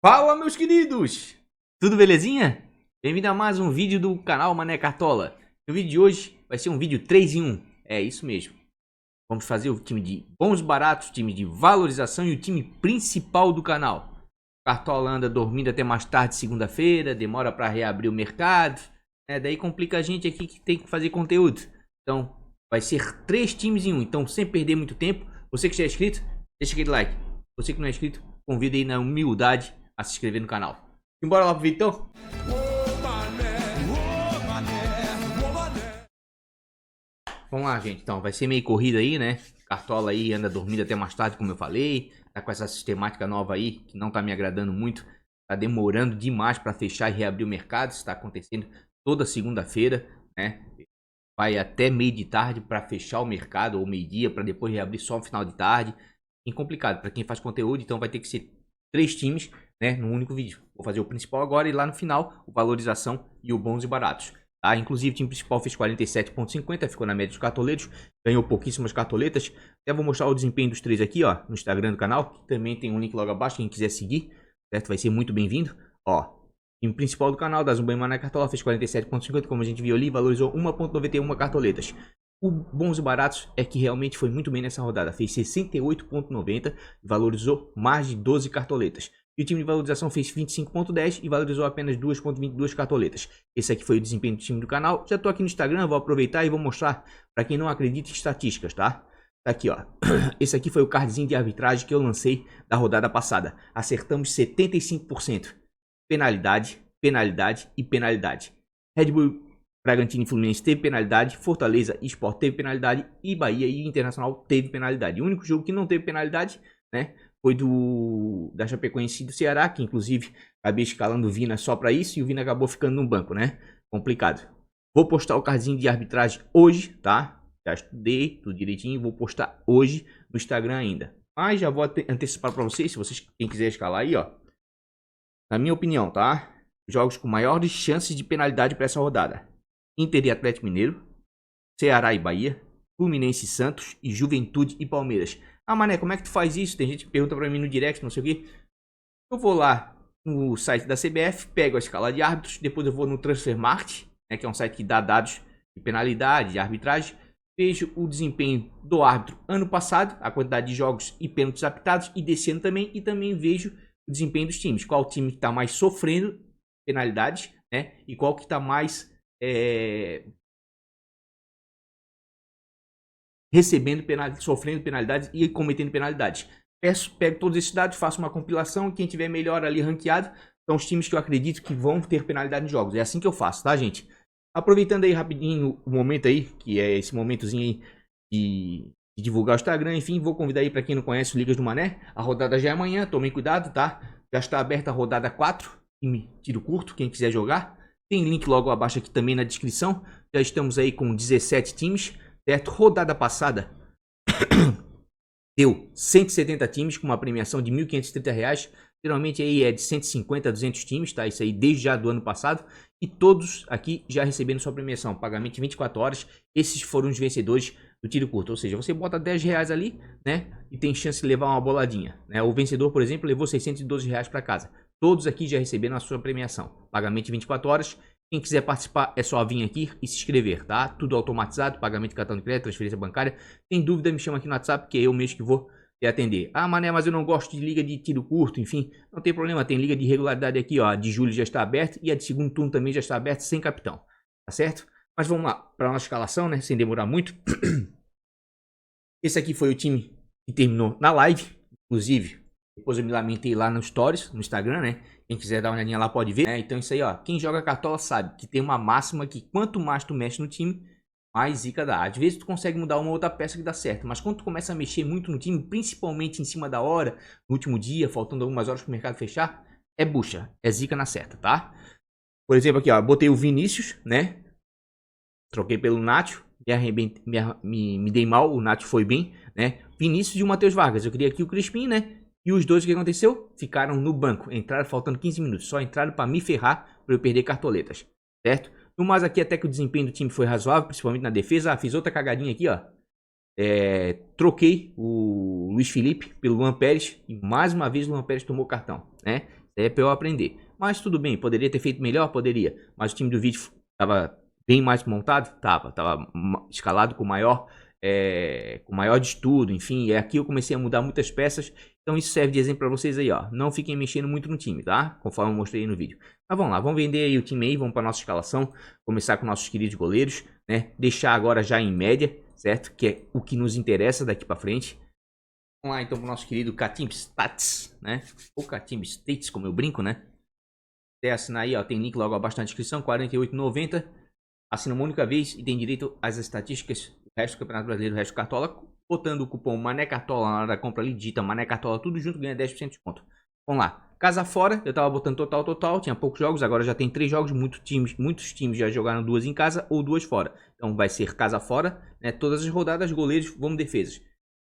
Fala, meus queridos! Tudo belezinha? Bem-vindo a mais um vídeo do canal Mané Cartola. No vídeo de hoje vai ser um vídeo 3 em 1. É isso mesmo. Vamos fazer o time de bons baratos, time de valorização e o time principal do canal. Cartola anda dormindo até mais tarde segunda-feira, demora para reabrir o mercado. Daí complica a gente aqui que tem que fazer conteúdo. Então vai ser 3 times em 1. Então sem perder muito tempo, você que já é inscrito, deixa aquele like. Você que não é inscrito, convido aí na humildade a se inscrever no canal. Embora lá pro vídeo então? Vamos lá, gente. Então, vai ser meio corrida aí, né? Cartola aí anda dormindo até mais tarde, como eu falei. Tá com essa sistemática nova aí, que não tá me agradando muito. Tá demorando demais para fechar e reabrir o mercado. Isso tá acontecendo toda segunda-feira, né? Vai até meio de tarde para fechar o mercado, ou meio-dia, para depois reabrir só no final de tarde. Bem complicado para quem faz conteúdo, então vai ter que ser 3 times, né, no único vídeo. Vou fazer o principal agora e lá no final, o valorização e o bons e baratos. Tá? Inclusive, o time principal fez 47,50, ficou na média dos cartoletos, ganhou pouquíssimas cartoletas. Até vou mostrar o desempenho dos 3 aqui, ó, no Instagram do canal, que também tem um link logo abaixo, quem quiser seguir, certo? Vai ser muito bem-vindo. Ó, time principal do canal, da Zumba Mané Cartola, fez 47,50, como a gente viu ali, valorizou 1,91 cartoletas. O bons e baratos é que realmente foi muito bem nessa rodada, fez 68,90 e valorizou mais de 12 cartoletas. E o time de valorização fez 25,10 e valorizou apenas 2,22 cartoletas. Esse aqui foi o desempenho do time do canal. Já estou aqui no Instagram, vou aproveitar e vou mostrar para quem não acredita em estatísticas, tá? Tá aqui, ó. Esse aqui foi o cardzinho de arbitragem que eu lancei da rodada passada. Acertamos 75%. Penalidade, penalidade e penalidade. Red Bull Bragantino e Fluminense teve penalidade, Fortaleza e Sport teve penalidade e Bahia e Internacional teve penalidade. O único jogo que não teve penalidade, né, foi da Chapecoense e do Ceará, que inclusive acabei escalando o Vina só para isso e o Vina acabou ficando no banco, né? Complicado. Vou postar o cardzinho de arbitragem hoje, tá? Já estudei tudo direitinho, vou postar hoje no Instagram ainda. Mas já vou antecipar para vocês, se vocês quem quiser escalar aí, ó. Na minha opinião, tá? Jogos com maiores chances de penalidade para essa rodada: Inter e Atlético Mineiro, Ceará e Bahia, Fluminense e Santos e Juventude e Palmeiras. Ah, Mané, como é que tu faz isso? Tem gente que pergunta pra mim no direct, não sei o que. Eu vou lá no site da CBF, pego a escala de árbitros, depois eu vou no Transfermarkt, né, que é um site que dá dados de penalidade, de arbitragem, vejo o desempenho do árbitro ano passado, a quantidade de jogos e pênaltis apitados, e desse ano também, e também vejo o desempenho dos times. Qual time que está mais sofrendo penalidades, né, e qual que está mais recebendo penalidades, sofrendo penalidades e cometendo penalidades. Pego todos esses dados, faço uma compilação, quem tiver melhor ali ranqueado são os times que eu acredito que vão ter penalidade nos jogos. É assim que eu faço, tá, gente? Aproveitando aí rapidinho o momento aí, que é esse momentozinho aí de divulgar o Instagram, enfim, vou convidar aí para quem não conhece o Ligas do Mané, a rodada já é amanhã, tomem cuidado, tá? Já está aberta a rodada 4, time tiro curto, quem quiser jogar. Tem link logo abaixo aqui também na descrição. Já estamos aí com 17 times, certo? Rodada passada deu 170 times com uma premiação de R$ 1.530. Geralmente aí é de 150 a 200 times, tá? Isso aí desde já do ano passado. E todos aqui já recebendo sua premiação, pagamento de 24 horas. Esses foram os vencedores do tiro curto. Ou seja, você bota R$10 ali, né? E tem chance de levar uma boladinha, né? O vencedor, por exemplo, levou R$612 para casa. Todos aqui já receberam a sua premiação. Pagamento de 24 horas. Quem quiser participar é só vir aqui e se inscrever, tá? Tudo automatizado, pagamento de cartão de crédito, transferência bancária. Tem dúvida, me chama aqui no WhatsApp, que é eu mesmo que vou te atender. Ah, Mané, mas eu não gosto de liga de tiro curto, enfim. Não tem problema, tem liga de regularidade aqui, ó. A de julho já está aberta e a de segundo turno também já está aberta, sem capitão. Tá certo? Mas vamos lá, para a nossa escalação, né? Sem demorar muito. Esse aqui foi o time que terminou na live, inclusive. Depois eu me lamentei lá no Stories, no Instagram, né? Quem quiser dar uma olhadinha lá pode ver. Então isso aí, ó. Quem joga cartola sabe que tem uma máxima que quanto mais tu mexe no time, mais zica dá. Às vezes tu consegue mudar uma outra peça que dá certo. Mas quando tu começa a mexer muito no time, principalmente em cima da hora, no último dia, faltando algumas horas pro mercado fechar, é bucha. É zica na certa, tá? Por exemplo aqui, ó. Botei o Vinícius, né? Troquei pelo Nacho. Me dei mal, o Nacho foi bem, né? Vinícius e o Matheus Vargas. Eu queria aqui o Crispim, né? E os dois, o que aconteceu? Ficaram no banco. Entraram faltando 15 minutos. Só entraram para me ferrar, para eu perder cartoletas. Certo? No mais aqui, até que o desempenho do time foi razoável, principalmente na defesa. Ah, fiz outra cagadinha aqui, ó. troquei o Luiz Felipe pelo Luan Pérez e mais uma vez o Luan Pérez tomou cartão, né? É para eu aprender. Mas tudo bem, poderia ter feito melhor? Poderia. Mas o time do vídeo estava bem mais montado? Tava escalado com maior de estudo, enfim. Aqui eu comecei a mudar muitas peças. Então isso serve de exemplo para vocês aí, ó. Não fiquem mexendo muito no time, tá? Conforme eu mostrei aí no vídeo. Mas vamos lá, vamos vender aí o time aí, vamos para nossa escalação. Começar com nossos queridos goleiros, né? Deixar agora já em média, certo? Que é o que nos interessa daqui para frente. Vamos lá então pro nosso querido Catimb Stats, né? Ou Catimb States, como eu brinco, né? Até assinar aí, ó, tem link logo abaixo na descrição, R$ 48,90. Assina uma única vez e tem direito às estatísticas do resto do Campeonato Brasileiro, do resto do Cartola. Botando o cupom Mané Cartola na hora da compra ali, digita Mané Cartola, tudo junto, ganha 10% de desconto. Vamos lá. Casa fora, eu tava botando total, tinha poucos jogos, agora já tem 3 jogos, muitos times já jogaram 2 em casa ou 2 fora. Então vai ser casa fora, né? Todas as rodadas, goleiros, vamos defesas.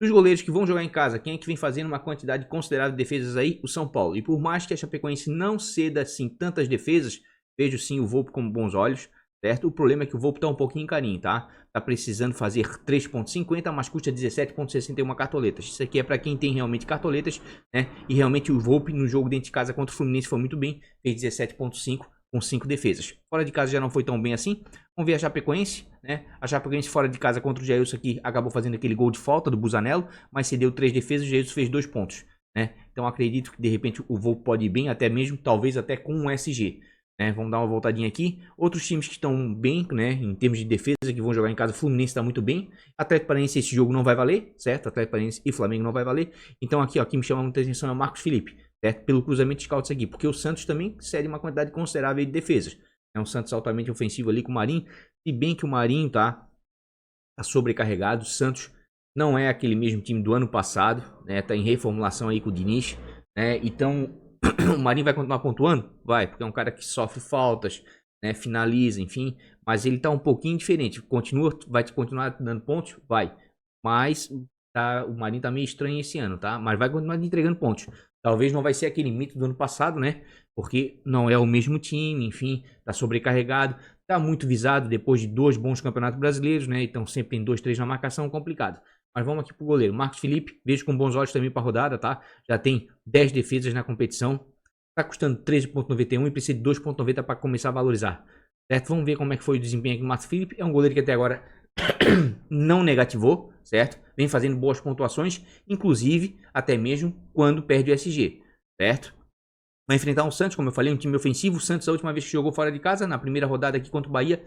Os goleiros que vão jogar em casa, quem é que vem fazendo uma quantidade considerável de defesas aí? O São Paulo. E por mais que a Chapecoense não ceda assim tantas defesas, vejo sim o Volpi com bons olhos, certo? O problema é que o Volpi tá um pouquinho carinho, tá? Tá precisando fazer 3,50, mas custa 17,61 cartoletas. Isso aqui é para quem tem realmente cartoletas, né? E realmente o Volpi no jogo dentro de casa contra o Fluminense foi muito bem, fez 17,5 com 5 defesas. Fora de casa já não foi tão bem assim. Vamos ver a Chapecoense, né? A Chapecoense fora de casa contra o Jailson aqui acabou fazendo aquele gol de falta do Busanello, mas cedeu 3 defesas, o Jailson fez 2 pontos, né? Então acredito que de repente o Volpi pode ir bem, até mesmo, talvez até com um SG, né? Vamos dar uma voltadinha aqui. Outros times que estão bem, né, em termos de defesa, que vão jogar em casa, o Fluminense está muito bem. Atlético Paranaense esse jogo não vai valer, certo? Atlético Paranaense e Flamengo não vai valer. Então aqui, ó, que me chama muita atenção é o Marcos Felipe, certo? Pelo cruzamento de scouts aqui, porque o Santos também cede uma quantidade considerável de defesas. É um Santos altamente ofensivo ali com o Marinho. Se bem que o Marinho tá sobrecarregado, o Santos não é aquele mesmo time do ano passado, né? Tá em reformulação aí com o Diniz, né? Então o Marinho vai continuar pontuando? Vai, porque é um cara que sofre faltas, né? Finaliza, enfim. Mas ele tá um pouquinho diferente. Vai continuar dando pontos? Vai. Mas o Marinho tá meio estranho esse ano, tá? Mas vai continuar entregando pontos. Talvez não vai ser aquele mito do ano passado, né? Porque não é o mesmo time, enfim, tá sobrecarregado, tá muito visado depois de 2 bons campeonatos brasileiros, né? Então sempre tem 2, 3 na marcação, complicado. Mas vamos aqui pro goleiro. Marcos Felipe, vejo com bons olhos também pra rodada, tá? Já tem 10 defesas na competição. Tá custando 13,91 e precisa de 2,90 para começar a valorizar. Certo? Vamos ver como é que foi o desempenho aqui do Marcos Felipe. É um goleiro que até agora não negativou, certo? Vem fazendo boas pontuações, inclusive até mesmo quando perde o SG, certo? Vai enfrentar o Santos, como eu falei, um time ofensivo. O Santos, a última vez que jogou fora de casa, na primeira rodada aqui contra o Bahia,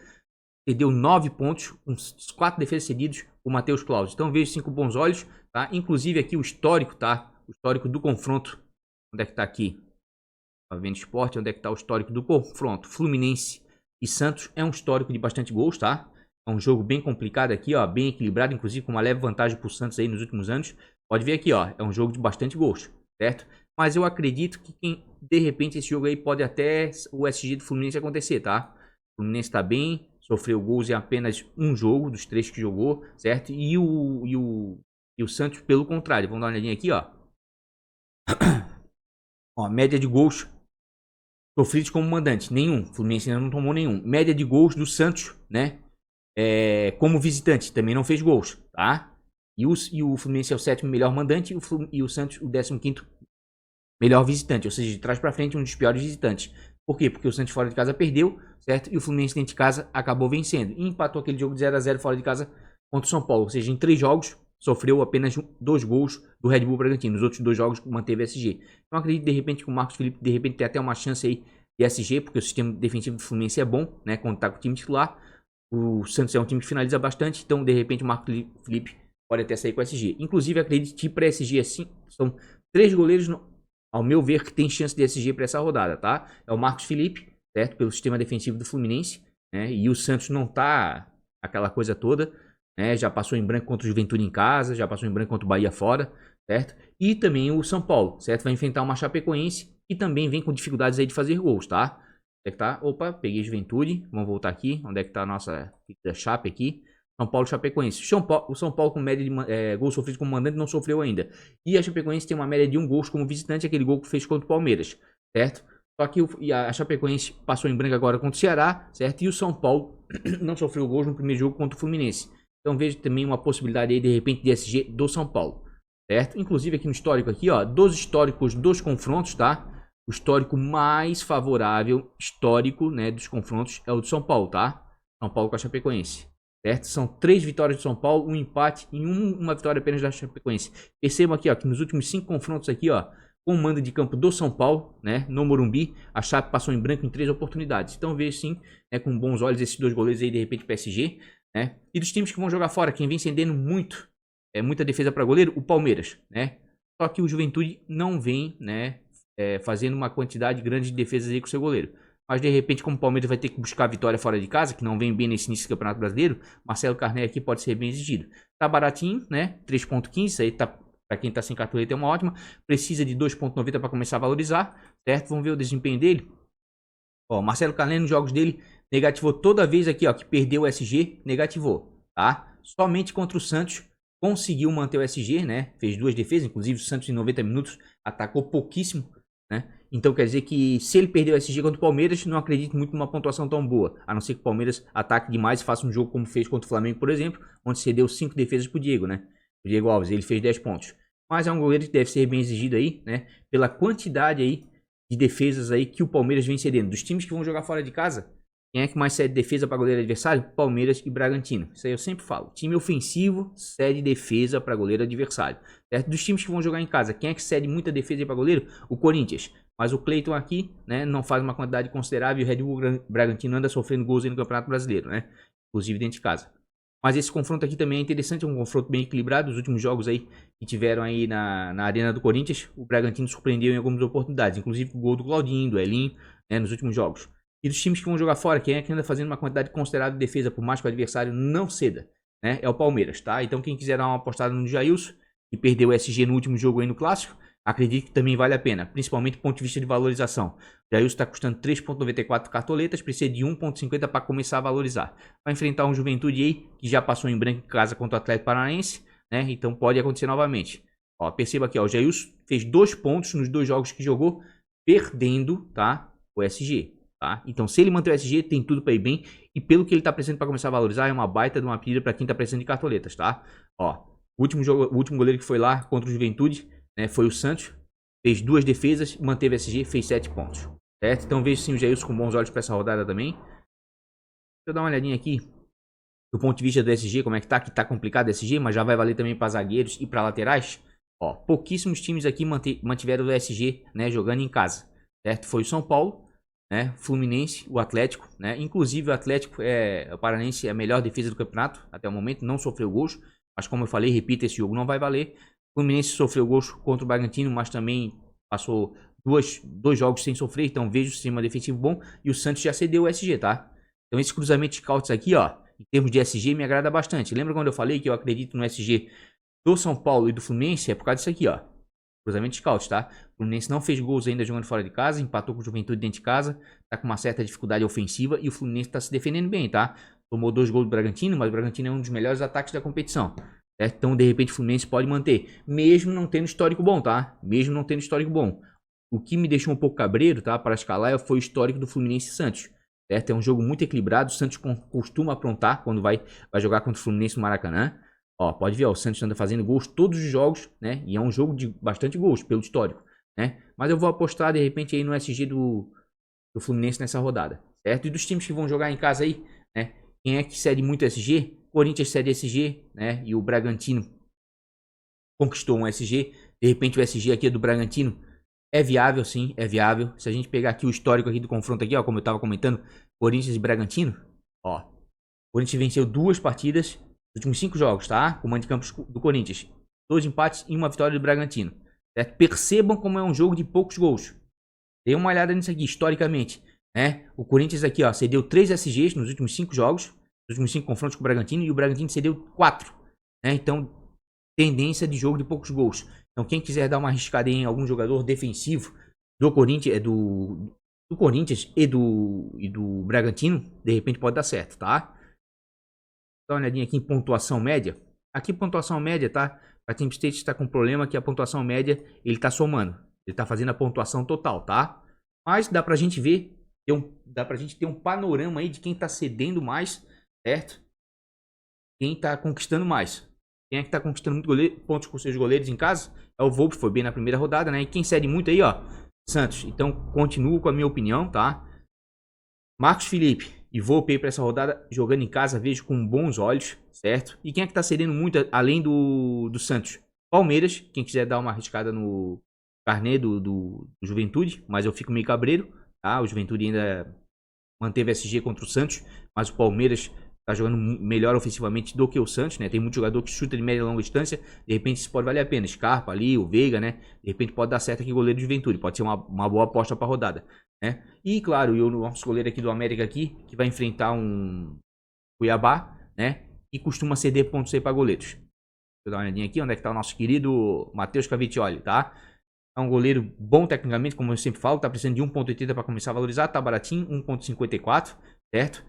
cedeu 9 pontos, com 4 defesas cedidos, o Matheus Claus. Então vejo 5 bons olhos, tá? Inclusive aqui o histórico, tá? O histórico do confronto. Onde é que tá aqui? Tá vendo esporte? Onde é que tá o histórico do confronto? Fluminense e Santos é um histórico de bastante gols, tá? É um jogo bem complicado aqui, ó, bem equilibrado, inclusive com uma leve vantagem pro Santos aí nos últimos anos. Pode ver aqui, ó, é um jogo de bastante gols, certo? Mas eu acredito que de repente esse jogo aí pode até o SG do Fluminense acontecer, tá? O Fluminense tá bem, sofreu gols em apenas um jogo dos 3 que jogou, certo? E o Santos, pelo contrário, vamos dar uma olhadinha aqui, ó. Ó, média de gols sofridos como mandante, nenhum. O Fluminense ainda não tomou nenhum. Média de gols do Santos, né? Como visitante, também não fez gols, tá? E o Fluminense é o 7º melhor mandante e o Santos o 15º melhor visitante, ou seja, de trás para frente um dos piores visitantes. Por quê? Porque o Santos fora de casa perdeu, certo? E o Fluminense dentro de casa acabou vencendo. E empatou aquele jogo de 0 a 0 fora de casa contra o São Paulo. Ou seja, em 3 jogos sofreu apenas 2 gols do Red Bull Bragantino. Nos outros 2 jogos manteve SG. Então acredito de repente que o Marcos Felipe de repente tem até uma chance aí de SG, porque o sistema defensivo do Fluminense é bom, né? Quando tá com o time titular. O Santos é um time que finaliza bastante, então de repente o Marcos Felipe pode até sair com SG. Inclusive acredito que para SG assim, são 3 goleiros ao meu ver, que tem chance de SG para essa rodada, tá? É o Marcos Felipe, certo? Pelo sistema defensivo do Fluminense, né? E o Santos não tá aquela coisa toda, né? Já passou em branco contra o Juventude em casa, já passou em branco contra o Bahia fora, certo? E também o São Paulo, certo? Vai enfrentar uma Chapecoense e também vem com dificuldades aí de fazer gols, tá? Onde é que tá? Opa, peguei Juventude, vamos voltar aqui. Onde é que tá a nossa Chape aqui? São Paulo e Chapecoense. O São Paulo com média de gols sofridos como mandante não sofreu ainda. E a Chapecoense tem uma média de 1 gol como visitante, aquele gol que fez contra o Palmeiras, certo? Só que a Chapecoense passou em branco agora contra o Ceará, certo? E o São Paulo não sofreu gols no primeiro jogo contra o Fluminense. Então vejo também uma possibilidade aí, de repente, de SG do São Paulo, certo? Inclusive aqui no histórico aqui, ó, dos históricos dos confrontos, tá? O histórico mais favorável, histórico, né, dos confrontos é o do São Paulo, tá? São Paulo com a Chapecoense, certo? São 3 vitórias do São Paulo, um empate e uma vitória apenas da Chapecoense. Percebam aqui, ó, que nos últimos 5 confrontos aqui, ó, com o mando de campo do São Paulo, né, no Morumbi, a Chape passou em branco em 3 oportunidades. Então vejo sim, né, com bons olhos esses 2 goleiros aí, de repente PSG, né? E dos times que vão jogar fora, quem vem cedendo muito, muita defesa para goleiro, o Palmeiras, né? Só que o Juventude não vem, né, fazendo uma quantidade grande de defesas aí com o seu goleiro. Mas de repente, como o Palmeiras vai ter que buscar a vitória fora de casa, que não vem bem nesse início do Campeonato Brasileiro, Marcelo Carné aqui pode ser bem exigido. Tá baratinho, né? 3,15, isso aí tá, para quem tá sem cartoleta é uma ótima. Precisa de 2,90 para começar a valorizar, certo? Vamos ver o desempenho dele. Ó, Marcelo Carné nos jogos dele negativou toda vez aqui, ó, que perdeu o SG, negativou, tá? Somente contra o Santos conseguiu manter o SG, né? Fez 2 defesas, inclusive o Santos em 90 minutos atacou pouquíssimo, né? Então quer dizer que se ele perder o SG contra o Palmeiras, não acredito muito numa pontuação tão boa. A não ser que o Palmeiras ataque demais e faça um jogo como fez contra o Flamengo, por exemplo, onde cedeu 5 defesas pro Diego, né? O Diego Alves, ele fez 10 pontos. Mas é um goleiro que deve ser bem exigido aí, né? Pela quantidade aí de defesas aí que o Palmeiras vem cedendo. Dos times que vão jogar fora de casa, quem é que mais cede defesa para goleiro adversário? Palmeiras e Bragantino. Isso aí eu sempre falo. Time ofensivo cede defesa para goleiro adversário. Certo? Dos times que vão jogar em casa, quem é que cede muita defesa para goleiro? O Corinthians. Mas o Cleiton aqui, né, não faz uma quantidade considerável. O Red Bull Bragantino anda sofrendo gols aí no Campeonato Brasileiro, né? Inclusive dentro de casa. Mas esse confronto aqui também é interessante, é um confronto bem equilibrado. Os últimos jogos aí que tiveram aí na Arena do Corinthians, o Bragantino surpreendeu em algumas oportunidades, inclusive o gol do Claudinho, do Elinho, né, nos últimos jogos. E dos times que vão jogar fora, quem é que anda fazendo uma quantidade considerável de defesa, por mais que o adversário não ceda, né, é o Palmeiras, tá? Então quem quiser dar uma apostada no Jailson, que perdeu o SG no último jogo aí no Clássico, acredito que também vale a pena, principalmente do ponto de vista de valorização. O Jailson está custando 3,94 cartoletas, precisa de 1,50 para começar a valorizar. Vai enfrentar um Juventude aí, que já passou em branco em casa contra o Atlético Paranaense, né? Então pode acontecer novamente. Ó, perceba aqui, ó, o Jailson fez 2 pontos nos 2 jogos que jogou, perdendo, tá, o SG. Tá? Então, se ele manter o SG, tem tudo para ir bem. E pelo que ele está precisando para começar a valorizar, é uma baita de uma pedida para quem está precisando de cartoletas, tá? Ó, o último goleiro que foi lá contra o Juventude, né, foi o Santos. Fez 2 defesas, manteve o SG, fez 7 pontos. Certo? Então, vejo sim o Jailson com bons olhos para essa rodada também. Deixa eu dar uma olhadinha aqui. Do ponto de vista do SG, como é que tá? Que tá complicado o SG, mas já vai valer também para zagueiros e para laterais. Ó, pouquíssimos times aqui mantiveram o SG, né, jogando em casa. Certo? Foi o São Paulo, né, Fluminense, o Atlético, né, inclusive o Atlético o Paranense é a melhor defesa do campeonato até o momento, não sofreu gols, mas como eu falei, repito, esse jogo não vai valer. O Fluminense sofreu gols contra o Bragantino, mas também passou dois jogos sem sofrer, então vejo o sistema defensivo bom, e o Santos já cedeu o SG, tá? Então esse cruzamento de scouts aqui, ó, em termos de SG, me agrada bastante. Lembra quando eu falei que eu acredito no SG do São Paulo e do Fluminense? É por causa disso aqui, ó. Cruzamento de scout, tá? O Fluminense não fez gols ainda jogando fora de casa, empatou com o Juventude dentro de casa, tá com uma certa dificuldade ofensiva e o Fluminense tá se defendendo bem, tá? Tomou 2 gols do Bragantino, mas o Bragantino é um dos melhores ataques da competição, certo? Então, de repente, o Fluminense pode manter, mesmo não tendo histórico bom, tá? Mesmo não tendo histórico bom. O que me deixou um pouco cabreiro, tá? Para escalar foi o histórico do Fluminense e Santos, certo? É um jogo muito equilibrado, o Santos costuma aprontar quando vai jogar contra o Fluminense no Maracanã. Ó, pode ver, ó, o Santos anda fazendo gols todos os jogos, né? E é um jogo de bastante gols, pelo histórico, né? Mas eu vou apostar, de repente, aí no SG do Fluminense nessa rodada, certo? E dos times que vão jogar em casa aí, né? Quem é que cede muito SG? Corinthians cede SG, né? E o Bragantino conquistou um SG. De repente, o SG aqui do Bragantino é viável, sim, é viável. Se a gente pegar aqui o histórico aqui do confronto aqui, ó, como eu tava comentando, Corinthians e Bragantino, ó. O Corinthians venceu 2 partidas nos últimos 5 jogos, tá? O mando de campo do Corinthians. 2 empates e 1 vitória do Bragantino. Certo? Percebam como é um jogo de poucos gols. Dê uma olhada nisso aqui, historicamente. Né? O Corinthians aqui, ó, cedeu 3 SGs nos últimos 5 jogos. Nos últimos 5 confrontos com o Bragantino. E o Bragantino cedeu 4. Né? Então, tendência de jogo de poucos gols. Então, quem quiser dar uma arriscada em algum jogador defensivo do Corinthians, do Corinthians e do Bragantino, de repente pode dar certo, tá? Dá uma olhadinha aqui em pontuação média. Aqui pontuação média, tá? A Team State está com um problema que a pontuação média, ele tá somando. Ele tá fazendo a pontuação total, tá? Mas dá pra gente ver, dá pra gente ter um panorama aí de quem tá cedendo mais, certo? quem tá conquistando mais. Quem é que tá conquistando muito pontos com seus goleiros em casa? É o Volpe, foi bem na primeira rodada, né? E quem cede muito aí, ó, Santos. Então, continuo com a minha opinião, tá? Marcos Felipe e Volpe para essa rodada, jogando em casa, vejo com bons olhos, certo? E quem é que tá cedendo muito, além do Santos? Palmeiras, quem quiser dar uma arriscada no carnê do Juventude, mas eu fico meio cabreiro, tá? O Juventude ainda manteve SG contra o Santos, mas o Palmeiras tá jogando melhor ofensivamente do que o Santos, né? Tem muito jogador que chuta de média e longa distância, de repente isso pode valer a pena. Scarpa ali, o Veiga, né? De repente pode dar certo aqui o goleiro de Juventude, pode ser uma boa aposta para a rodada, né? E claro, o nosso goleiro aqui do América aqui, que vai enfrentar um Cuiabá, né? E costuma ceder pontos aí para goleiros. Deixa eu dar uma olhadinha aqui, onde é que tá o nosso querido Matheus Cavicchioli, tá? É um goleiro bom tecnicamente, como eu sempre falo, tá precisando de 1.80 para começar a valorizar, tá baratinho, 1.54, certo?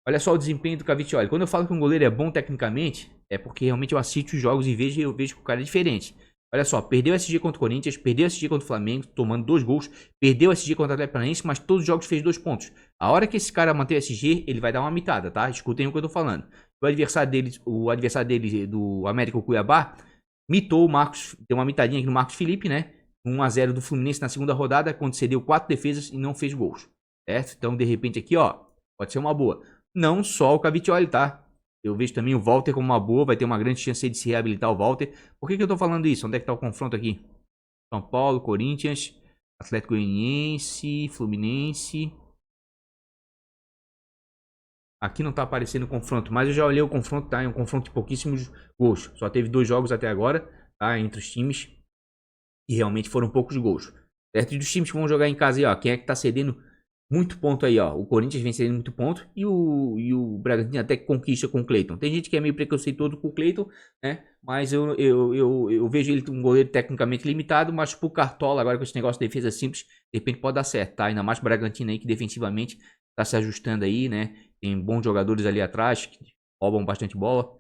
Olha só o desempenho do Cavicchioli. Quando eu falo que um goleiro é bom tecnicamente, é porque realmente eu assisto os jogos e eu vejo que o cara é diferente. Olha só, perdeu o SG contra o Corinthians, perdeu o SG contra o Flamengo, tomando 2 gols, perdeu o SG contra o Atlético Paranaense, mas todos os jogos fez 2 pontos. A hora que esse cara manter o SG, ele vai dar uma mitada, tá? Escutem o que eu tô falando. O adversário dele do América, o Cuiabá, mitou o Marcos, deu uma mitadinha aqui no Marcos Felipe, né? 1-0 do Fluminense na segunda rodada, quando cedeu 4 defesas e não fez gols, certo? Então, de repente aqui, ó, pode ser uma boa. Não só o Cavicchioli, tá? Eu vejo também o Walter como uma boa, vai ter uma grande chance de se reabilitar o Walter. Por que eu tô falando isso? Onde é que tá o confronto aqui? São Paulo, Corinthians, Atlético Goianiense, Fluminense. Aqui não tá aparecendo o confronto, mas eu já olhei o confronto, tá? É um confronto de pouquíssimos gols. Só teve 2 jogos até agora, tá? Entre os times. E realmente foram poucos gols. Certo? E dos times que vão jogar em casa aí, ó. Quem é que tá cedendo muito ponto aí, ó? O Corinthians vem cedendo muito ponto. E o Bragantino até que conquista com o Cleiton. Tem gente que é meio preconceituoso com o Cleiton, né? Mas eu vejo ele um goleiro tecnicamente limitado. Mas pro Cartola, agora com esse negócio de defesa simples, de repente pode dar certo, tá? Ainda mais o Bragantino aí que defensivamente tá se ajustando aí, né? Tem bons jogadores ali atrás que roubam bastante bola.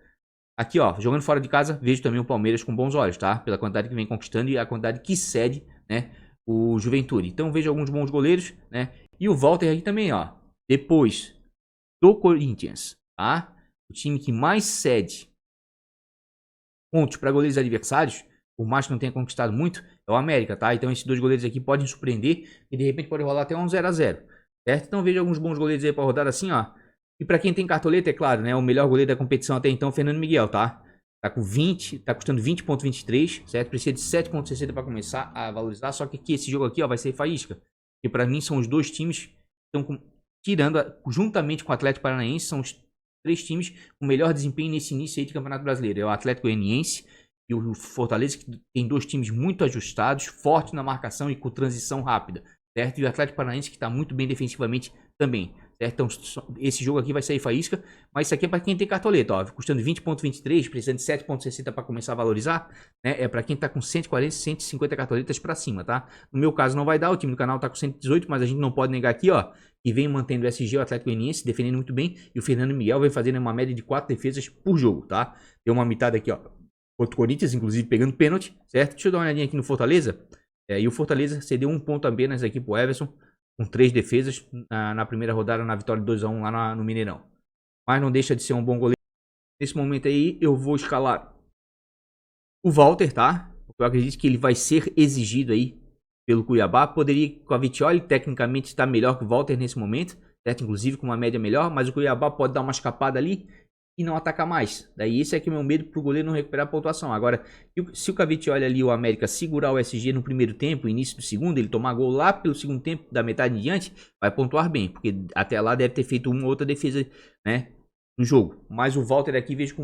Aqui, ó, jogando fora de casa, vejo também o Palmeiras com bons olhos, tá? Pela quantidade que vem conquistando e a quantidade que cede, né? O Juventude. Então vejo alguns bons goleiros, né? E o Walter aqui também, ó. Depois do Corinthians, tá? O time que mais cede pontos para goleiros adversários, por mais que não tenha conquistado muito, é o América, tá? Então esses 2 goleiros aqui podem surpreender e de repente pode rolar até um 0-0, certo? Então vejo alguns bons goleiros aí para rodar assim, ó. E pra quem tem cartoleta, é claro, né? O melhor goleiro da competição até então, Fernando Miguel, tá? Tá com 20, tá custando 20.23, certo? Precisa de 7.60 pra começar a valorizar. Só que aqui, esse jogo aqui, ó, vai ser faísca. E pra mim são os 2 times que estão tirando, juntamente com o Atlético Paranaense, são os 3 times com melhor desempenho nesse início aí de Campeonato Brasileiro. É o Atlético Goianiense e o Fortaleza, que tem 2 times muito ajustados, forte na marcação e com transição rápida, certo? E o Atlético Paranaense que tá muito bem defensivamente também. Então, esse jogo aqui vai sair faísca, mas isso aqui é para quem tem cartoleta, ó, custando 20.23, precisando de 7.60 para começar a valorizar, né? É para quem tá com 140, 150 cartoletas para cima, tá? No meu caso não vai dar, o time do canal tá com 118, mas a gente não pode negar aqui, ó, e vem mantendo o SG, o Atlético Goianiense, defendendo muito bem, e o Fernando Miguel vem fazendo uma média de 4 defesas por jogo, tá? Deu uma mitada aqui, ó, contra o Corinthians, inclusive pegando pênalti, certo? Deixa eu dar uma olhadinha aqui no Fortaleza, e o Fortaleza cedeu 1 ponto apenas aqui pro Everson, com 3 defesas na primeira rodada, na vitória de 2-1 lá no Mineirão. Mas não deixa de ser um bom goleiro. Nesse momento aí, eu vou escalar o Walter, tá? Porque eu acredito que ele vai ser exigido aí pelo Cuiabá. Poderia, com a Cavicchioli, tecnicamente estar melhor que o Walter nesse momento, certo? Inclusive com uma média melhor, mas o Cuiabá pode dar uma escapada ali e não atacar mais. Daí esse é que é o meu medo pro goleiro não recuperar a pontuação. Agora, se o Cavicchioli ali, o América, segurar o SG no primeiro tempo, início do segundo, ele tomar gol lá pelo segundo tempo, da metade em diante, vai pontuar bem, porque até lá deve ter feito uma ou outra defesa, né, no jogo. Mas o Walter aqui vejo com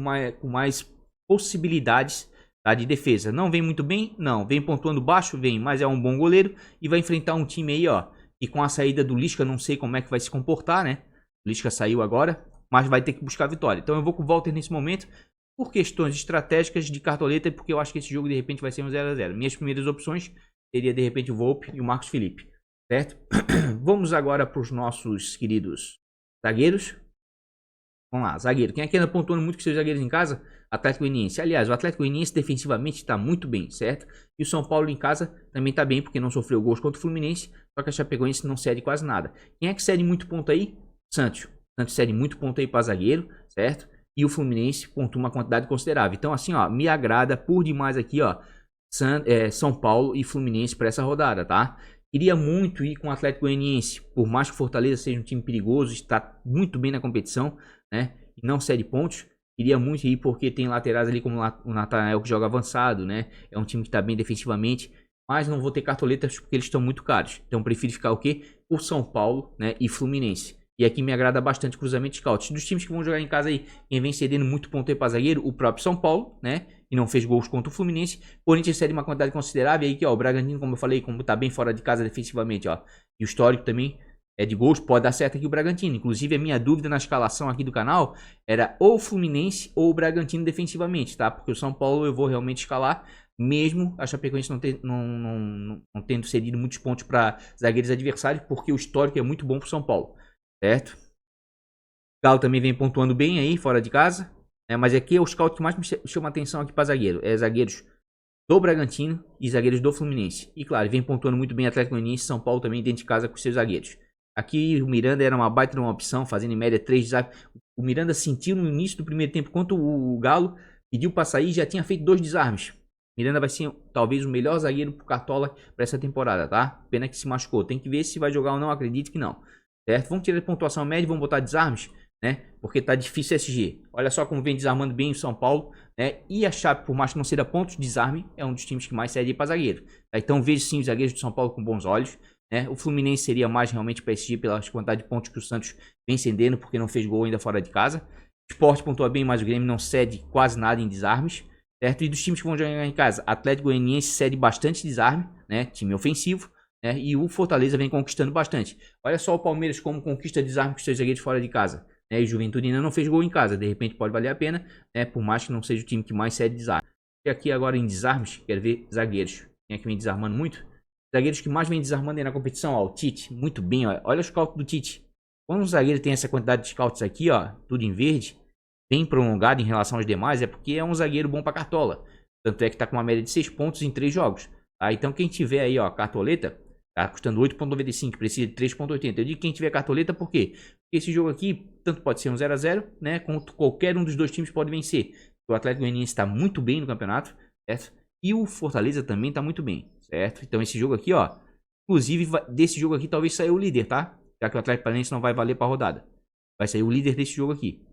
mais possibilidades, tá, de defesa. Não vem muito bem? Não. Vem pontuando baixo? Vem, mas é um bom goleiro e vai enfrentar um time aí, ó, e com a saída do Lisca, não sei como é que vai se comportar, né? O Lisca saiu agora, mas vai ter que buscar a vitória. Então eu vou com o Walter nesse momento, por questões estratégicas de cartoleta, porque eu acho que esse jogo de repente vai ser um 0-0. Minhas primeiras opções seria de repente o Volpe e o Marcos Felipe, certo? Vamos agora para os nossos queridos zagueiros. Vamos lá, zagueiro. Quem aqui anda pontuando muito com seus zagueiros em casa? Atlético Goianiense. Aliás, o Atlético Goianiense defensivamente está muito bem, certo? E o São Paulo em casa também está bem, porque não sofreu gols contra o Fluminense, só que a Chapecoense não cede quase nada. Quem é que cede muito ponto aí? Santos. Santos cede muito ponto aí para zagueiro, certo? e o Fluminense pontua uma quantidade considerável. Então, assim, ó, me agrada por demais aqui, ó, São Paulo e Fluminense para essa rodada, tá? Queria muito ir com o Atlético Goianiense, por mais que o Fortaleza seja um time perigoso, está muito bem na competição, né? E não cede pontos. Queria muito ir porque tem laterais ali como o Natanael que joga avançado, né? É um time que está bem defensivamente, mas não vou ter cartoletas porque eles estão muito caros. Então prefiro ficar o quê? Por São Paulo, né? E Fluminense. E aqui me agrada bastante o cruzamento de scouts. Dos times que vão jogar em casa aí, quem vem cedendo muito ponto aí para zagueiro, o próprio São Paulo, né? E não fez gols contra o Fluminense. O Corinthians cede uma quantidade considerável. E aí, ó, o Bragantino, como eu falei, como tá bem fora de casa defensivamente, ó. E o histórico também é de gols, pode dar certo aqui o Bragantino. Inclusive, a minha dúvida na escalação aqui do canal era ou o Fluminense ou o Bragantino defensivamente, tá? Porque o São Paulo eu vou realmente escalar, mesmo a Chapecoense não tendo cedido muitos pontos para zagueiros adversários, porque o histórico é muito bom pro São Paulo, certo? O Galo também vem pontuando bem aí, fora de casa, né? Mas aqui é o scout que mais me chama atenção aqui para zagueiro. É zagueiros do Bragantino e zagueiros do Fluminense. E claro, vem pontuando muito bem Atlético Goianiense e São Paulo também dentro de casa com seus zagueiros. Aqui o Miranda era uma baita de uma opção, fazendo em média 3 desarmes. O Miranda sentiu no início do primeiro tempo, quando o Galo pediu para sair, já tinha feito 2 desarmes. Miranda vai ser talvez o melhor zagueiro pro Cartola para essa temporada, tá? Pena que se machucou. Tem que ver se vai jogar ou não, acredito que não. Certo? Vamos tirar a pontuação média e vamos botar desarmes, né? Porque tá difícil SG. Olha só como vem desarmando bem o São Paulo, né? E a Chape, por mais que não seja pontos, desarme é um dos times que mais cede para zagueiro. Tá? Então vejo sim os zagueiros do São Paulo com bons olhos. Né? O Fluminense seria mais realmente para SG pela quantidade de pontos que o Santos vem cedendo, porque não fez gol ainda fora de casa. O Sport pontua bem, mas o Grêmio não cede quase nada em desarmes. Certo? E dos times que vão jogar em casa, Atlético Goianiense cede bastante desarme, né? Time ofensivo. Né? E o Fortaleza vem conquistando bastante. Olha só o Palmeiras como conquista desarme com seus zagueiros fora de casa. Né? E o Juventude ainda não fez gol em casa. De repente pode valer a pena, né? Por mais que não seja o time que mais cede desarme. E aqui agora em desarmes, quero ver zagueiros. Quem é que vem desarmando muito? Zagueiros que mais vem desarmando aí na competição, ó, o Tite, muito bem, ó. Olha o scout do Tite. Quando um zagueiro tem essa quantidade de scouts aqui, ó, tudo em verde, bem prolongado em relação aos demais, é porque é um zagueiro bom pra cartola. Tanto é que tá com uma média de 6 pontos em 3 jogos. Tá? Então quem tiver aí, ó, cartoleta, tá custando 8,95, precisa de 3,80. Eu digo quem tiver cartoleta, por quê? Porque esse jogo aqui, tanto pode ser um 0 a 0, né, como qualquer um dos dois times pode vencer. O Atlético Goianiense está muito bem no campeonato, certo? E o Fortaleza também tá muito bem. Certo? Então esse jogo aqui, ó. Inclusive, desse jogo aqui talvez saia o líder, tá? Já que o Atlético Paranaense não vai valer pra rodada. Vai sair o líder desse jogo aqui.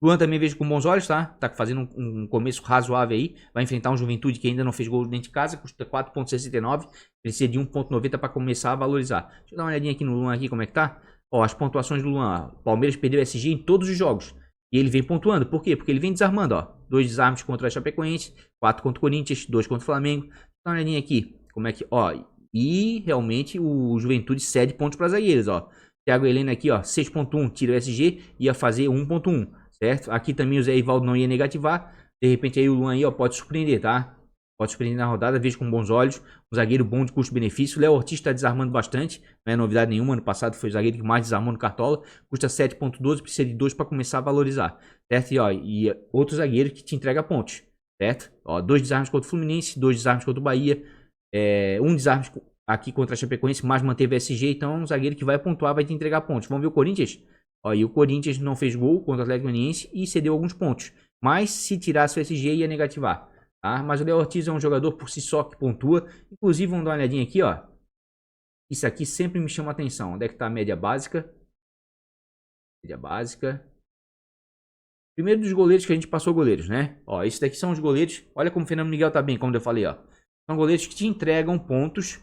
Luan também vejo com bons olhos, tá? Tá fazendo um começo razoável aí. Vai enfrentar um Juventude que ainda não fez gol dentro de casa. Custa 4,69. Precisa de 1,90 pra começar a valorizar. Deixa eu dar uma olhadinha aqui no Luan aqui, como é que tá. Ó, as pontuações do Luan. Ó. Palmeiras perdeu SG em todos os jogos. E ele vem pontuando. Por quê? Porque ele vem desarmando, ó. 2 desarmes contra a Chapecoense. 4 contra o Corinthians. 2 contra o Flamengo. Dá uma olhadinha aqui, como é que, ó, e realmente o Juventude cede pontos para zagueiros, ó. Thiago Helena aqui, ó, 6.1, tira o SG, ia fazer 1.1, certo? Aqui também o Zé Ivaldo não ia negativar, de repente aí o Luan aí, ó, pode surpreender, tá? Pode surpreender na rodada, vejo com bons olhos, um zagueiro bom de custo-benefício. O Léo Ortiz tá desarmando bastante, não é novidade nenhuma, ano passado foi o zagueiro que mais desarmou no Cartola, custa 7.12, precisa de 2 para começar a valorizar, certo? E, ó, e outro zagueiro que te entrega pontos. Certo? Ó, 2 desarmes contra o Fluminense, 2 desarmes contra o Bahia, 1 desarme aqui contra a Chapecoense, mas manteve o SG, então é um zagueiro que vai pontuar, vai te entregar pontos. Vamos ver o Corinthians? Ó, e o Corinthians não fez gol contra o Atlético Goianiense e cedeu alguns pontos. Mas se tirasse o SG ia negativar. Tá? Mas o Léo Ortiz é um jogador por si só que pontua. Inclusive, vamos dar uma olhadinha aqui, ó. Isso aqui sempre me chama a atenção. Onde é que tá a média básica? Média básica. Primeiro dos goleiros que a gente passou goleiros, né? Ó, esses daqui são os goleiros. Olha como o Fernando Miguel tá bem, como eu falei, ó. São goleiros que te entregam pontos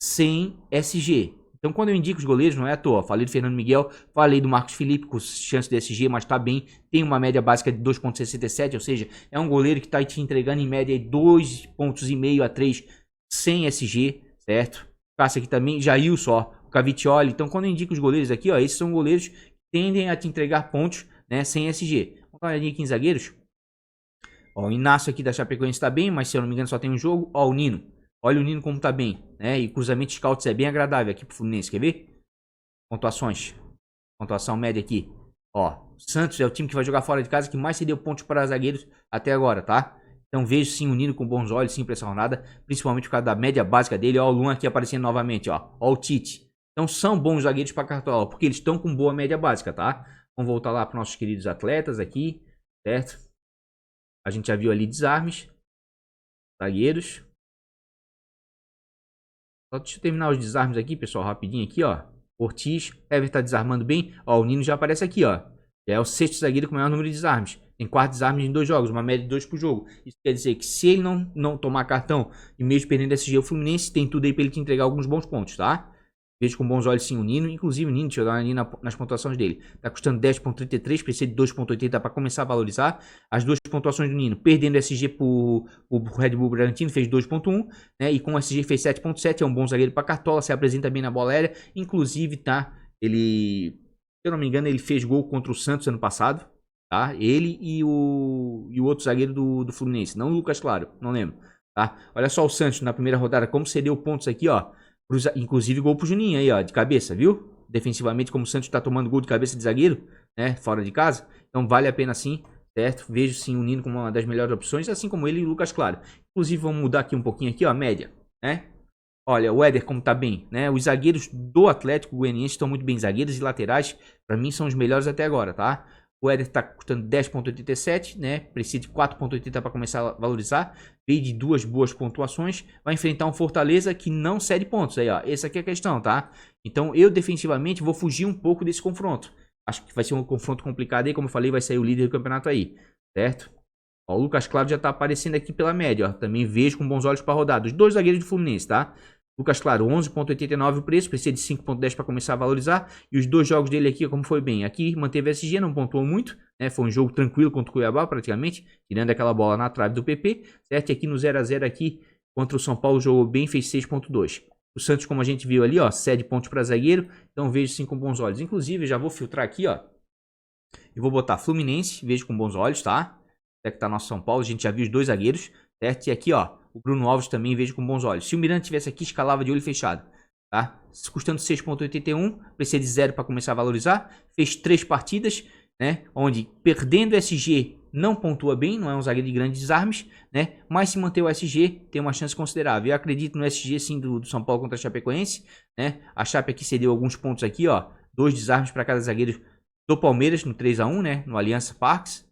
sem SG. Então, quando eu indico os goleiros, não é à toa. Falei do Fernando Miguel, falei do Marcos Felipe, com chance de SG, mas tá bem. Tem uma média básica de 2,67, ou seja, é um goleiro que tá te entregando em média 2,5 pontos a 3 sem SG, certo? Passa aqui também, Jailson, ó, o Cavicchioli. Então, quando eu indico os goleiros aqui, ó, esses são goleiros que tendem a te entregar pontos, né, sem SG. Vamos dar uma olhadinha aqui em zagueiros. Ó, o Inácio aqui da Chapecoense tá bem, mas se eu não me engano só tem um jogo. Ó, o Nino. Olha o Nino como tá bem, né? E cruzamento de scouts é bem agradável aqui pro Fluminense, quer ver? Pontuações. Pontuação média aqui. Ó, Santos é o time que vai jogar fora de casa que mais cedeu pontos para zagueiros até agora, tá? Então vejo sim o Nino com bons olhos sim pra essa jornada, principalmente por causa da média básica dele. Ó, o Luan aqui aparecendo novamente, ó. Ó o Tite. Então são bons zagueiros para Cartola, porque eles estão com boa média básica, tá? Vamos voltar lá para nossos queridos atletas aqui, certo? A gente já viu ali desarmes. Zagueiros. Só deixa eu terminar os desarmes aqui, pessoal, rapidinho aqui, ó. Ortiz, Everton tá desarmando bem. Ó, o Nino já aparece aqui, ó. Já é o 6º zagueiro com o maior número de desarmes. Tem 4 desarmes em 2 jogos, uma média de 2 por jogo. Isso quer dizer que se ele não tomar cartão e mesmo perdendo SG, o Fluminense tem tudo aí pra ele te entregar alguns bons pontos, tá? Vejo com bons olhos sim o Nino. Inclusive o Nino, deixa eu dar uma ali nas pontuações dele. Tá custando 10.33, precisa de 2.80 para começar a valorizar. As duas pontuações do Nino, perdendo SG pro Red Bull Bragantino, fez 2.1, né? E com o SG fez 7.7, é um bom zagueiro para Cartola, se apresenta bem na bola aérea. Inclusive, tá? Ele, se eu não me engano, ele fez gol contra o Santos ano passado, tá? Ele e o outro zagueiro do Fluminense, não o Lucas Claro, não lembro, tá? Olha só o Santos na primeira rodada, como cedeu pontos aqui, ó. Inclusive gol pro Juninho aí, ó, de cabeça, viu? Defensivamente, como o Santos tá tomando gol de cabeça de zagueiro, né, fora de casa. Então vale a pena sim, certo? Vejo sim o Nino como uma das melhores opções, assim como ele e o Lucas Claro. Inclusive vamos mudar aqui um pouquinho aqui, ó, a média, né? Olha, o Éder como tá bem, né? Os zagueiros do Atlético Goianiense estão muito bem. Zagueiros e laterais, pra mim, são os melhores até agora, tá? O Éder tá custando 10.87, né? Precisa de 4.80 para começar a valorizar. Veio de 2 boas pontuações. Vai enfrentar um Fortaleza que não cede pontos. Aí, ó. Essa aqui é a questão, tá? Então, eu defensivamente vou fugir um pouco desse confronto. Acho que vai ser um confronto complicado aí. Como eu falei, vai sair o líder do campeonato aí, certo? Ó, o Lucas Claro já tá aparecendo aqui pela média, ó. Também vejo com bons olhos para rodar. Os dois zagueiros do Fluminense, tá? Lucas Claro, 11.89 o preço, precisa de 5.10 para começar a valorizar. E os dois jogos dele aqui, como foi bem? Aqui manteve SG, não pontuou muito, né? Foi um jogo tranquilo contra o Cuiabá, praticamente, tirando aquela bola na trave do PP, certo? E aqui no 0 a 0 aqui, contra o São Paulo, jogou bem, fez 6.2. O Santos, como a gente viu ali, ó, cede pontos para zagueiro, então vejo sim com bons olhos. Inclusive, já vou filtrar aqui, ó, e vou botar Fluminense, vejo com bons olhos, tá? Até que tá nosso São Paulo, a gente já viu os dois zagueiros, certo? E aqui, ó, o Bruno Alves também vejo com bons olhos. Se o Miranda tivesse aqui, escalava de olho fechado, tá? Custando 6.81, precisa de 0 para começar a valorizar. Fez 3 partidas, né? Onde perdendo SG não pontua bem, não é um zagueiro de grandes desarmes, né? Mas se manter o SG, tem uma chance considerável. Eu acredito no SG sim do São Paulo contra a Chapecoense, né? A Chape aqui cedeu alguns pontos aqui, ó. 2 desarmes para cada zagueiro do Palmeiras no 3 a 1, né? No Allianz Parques.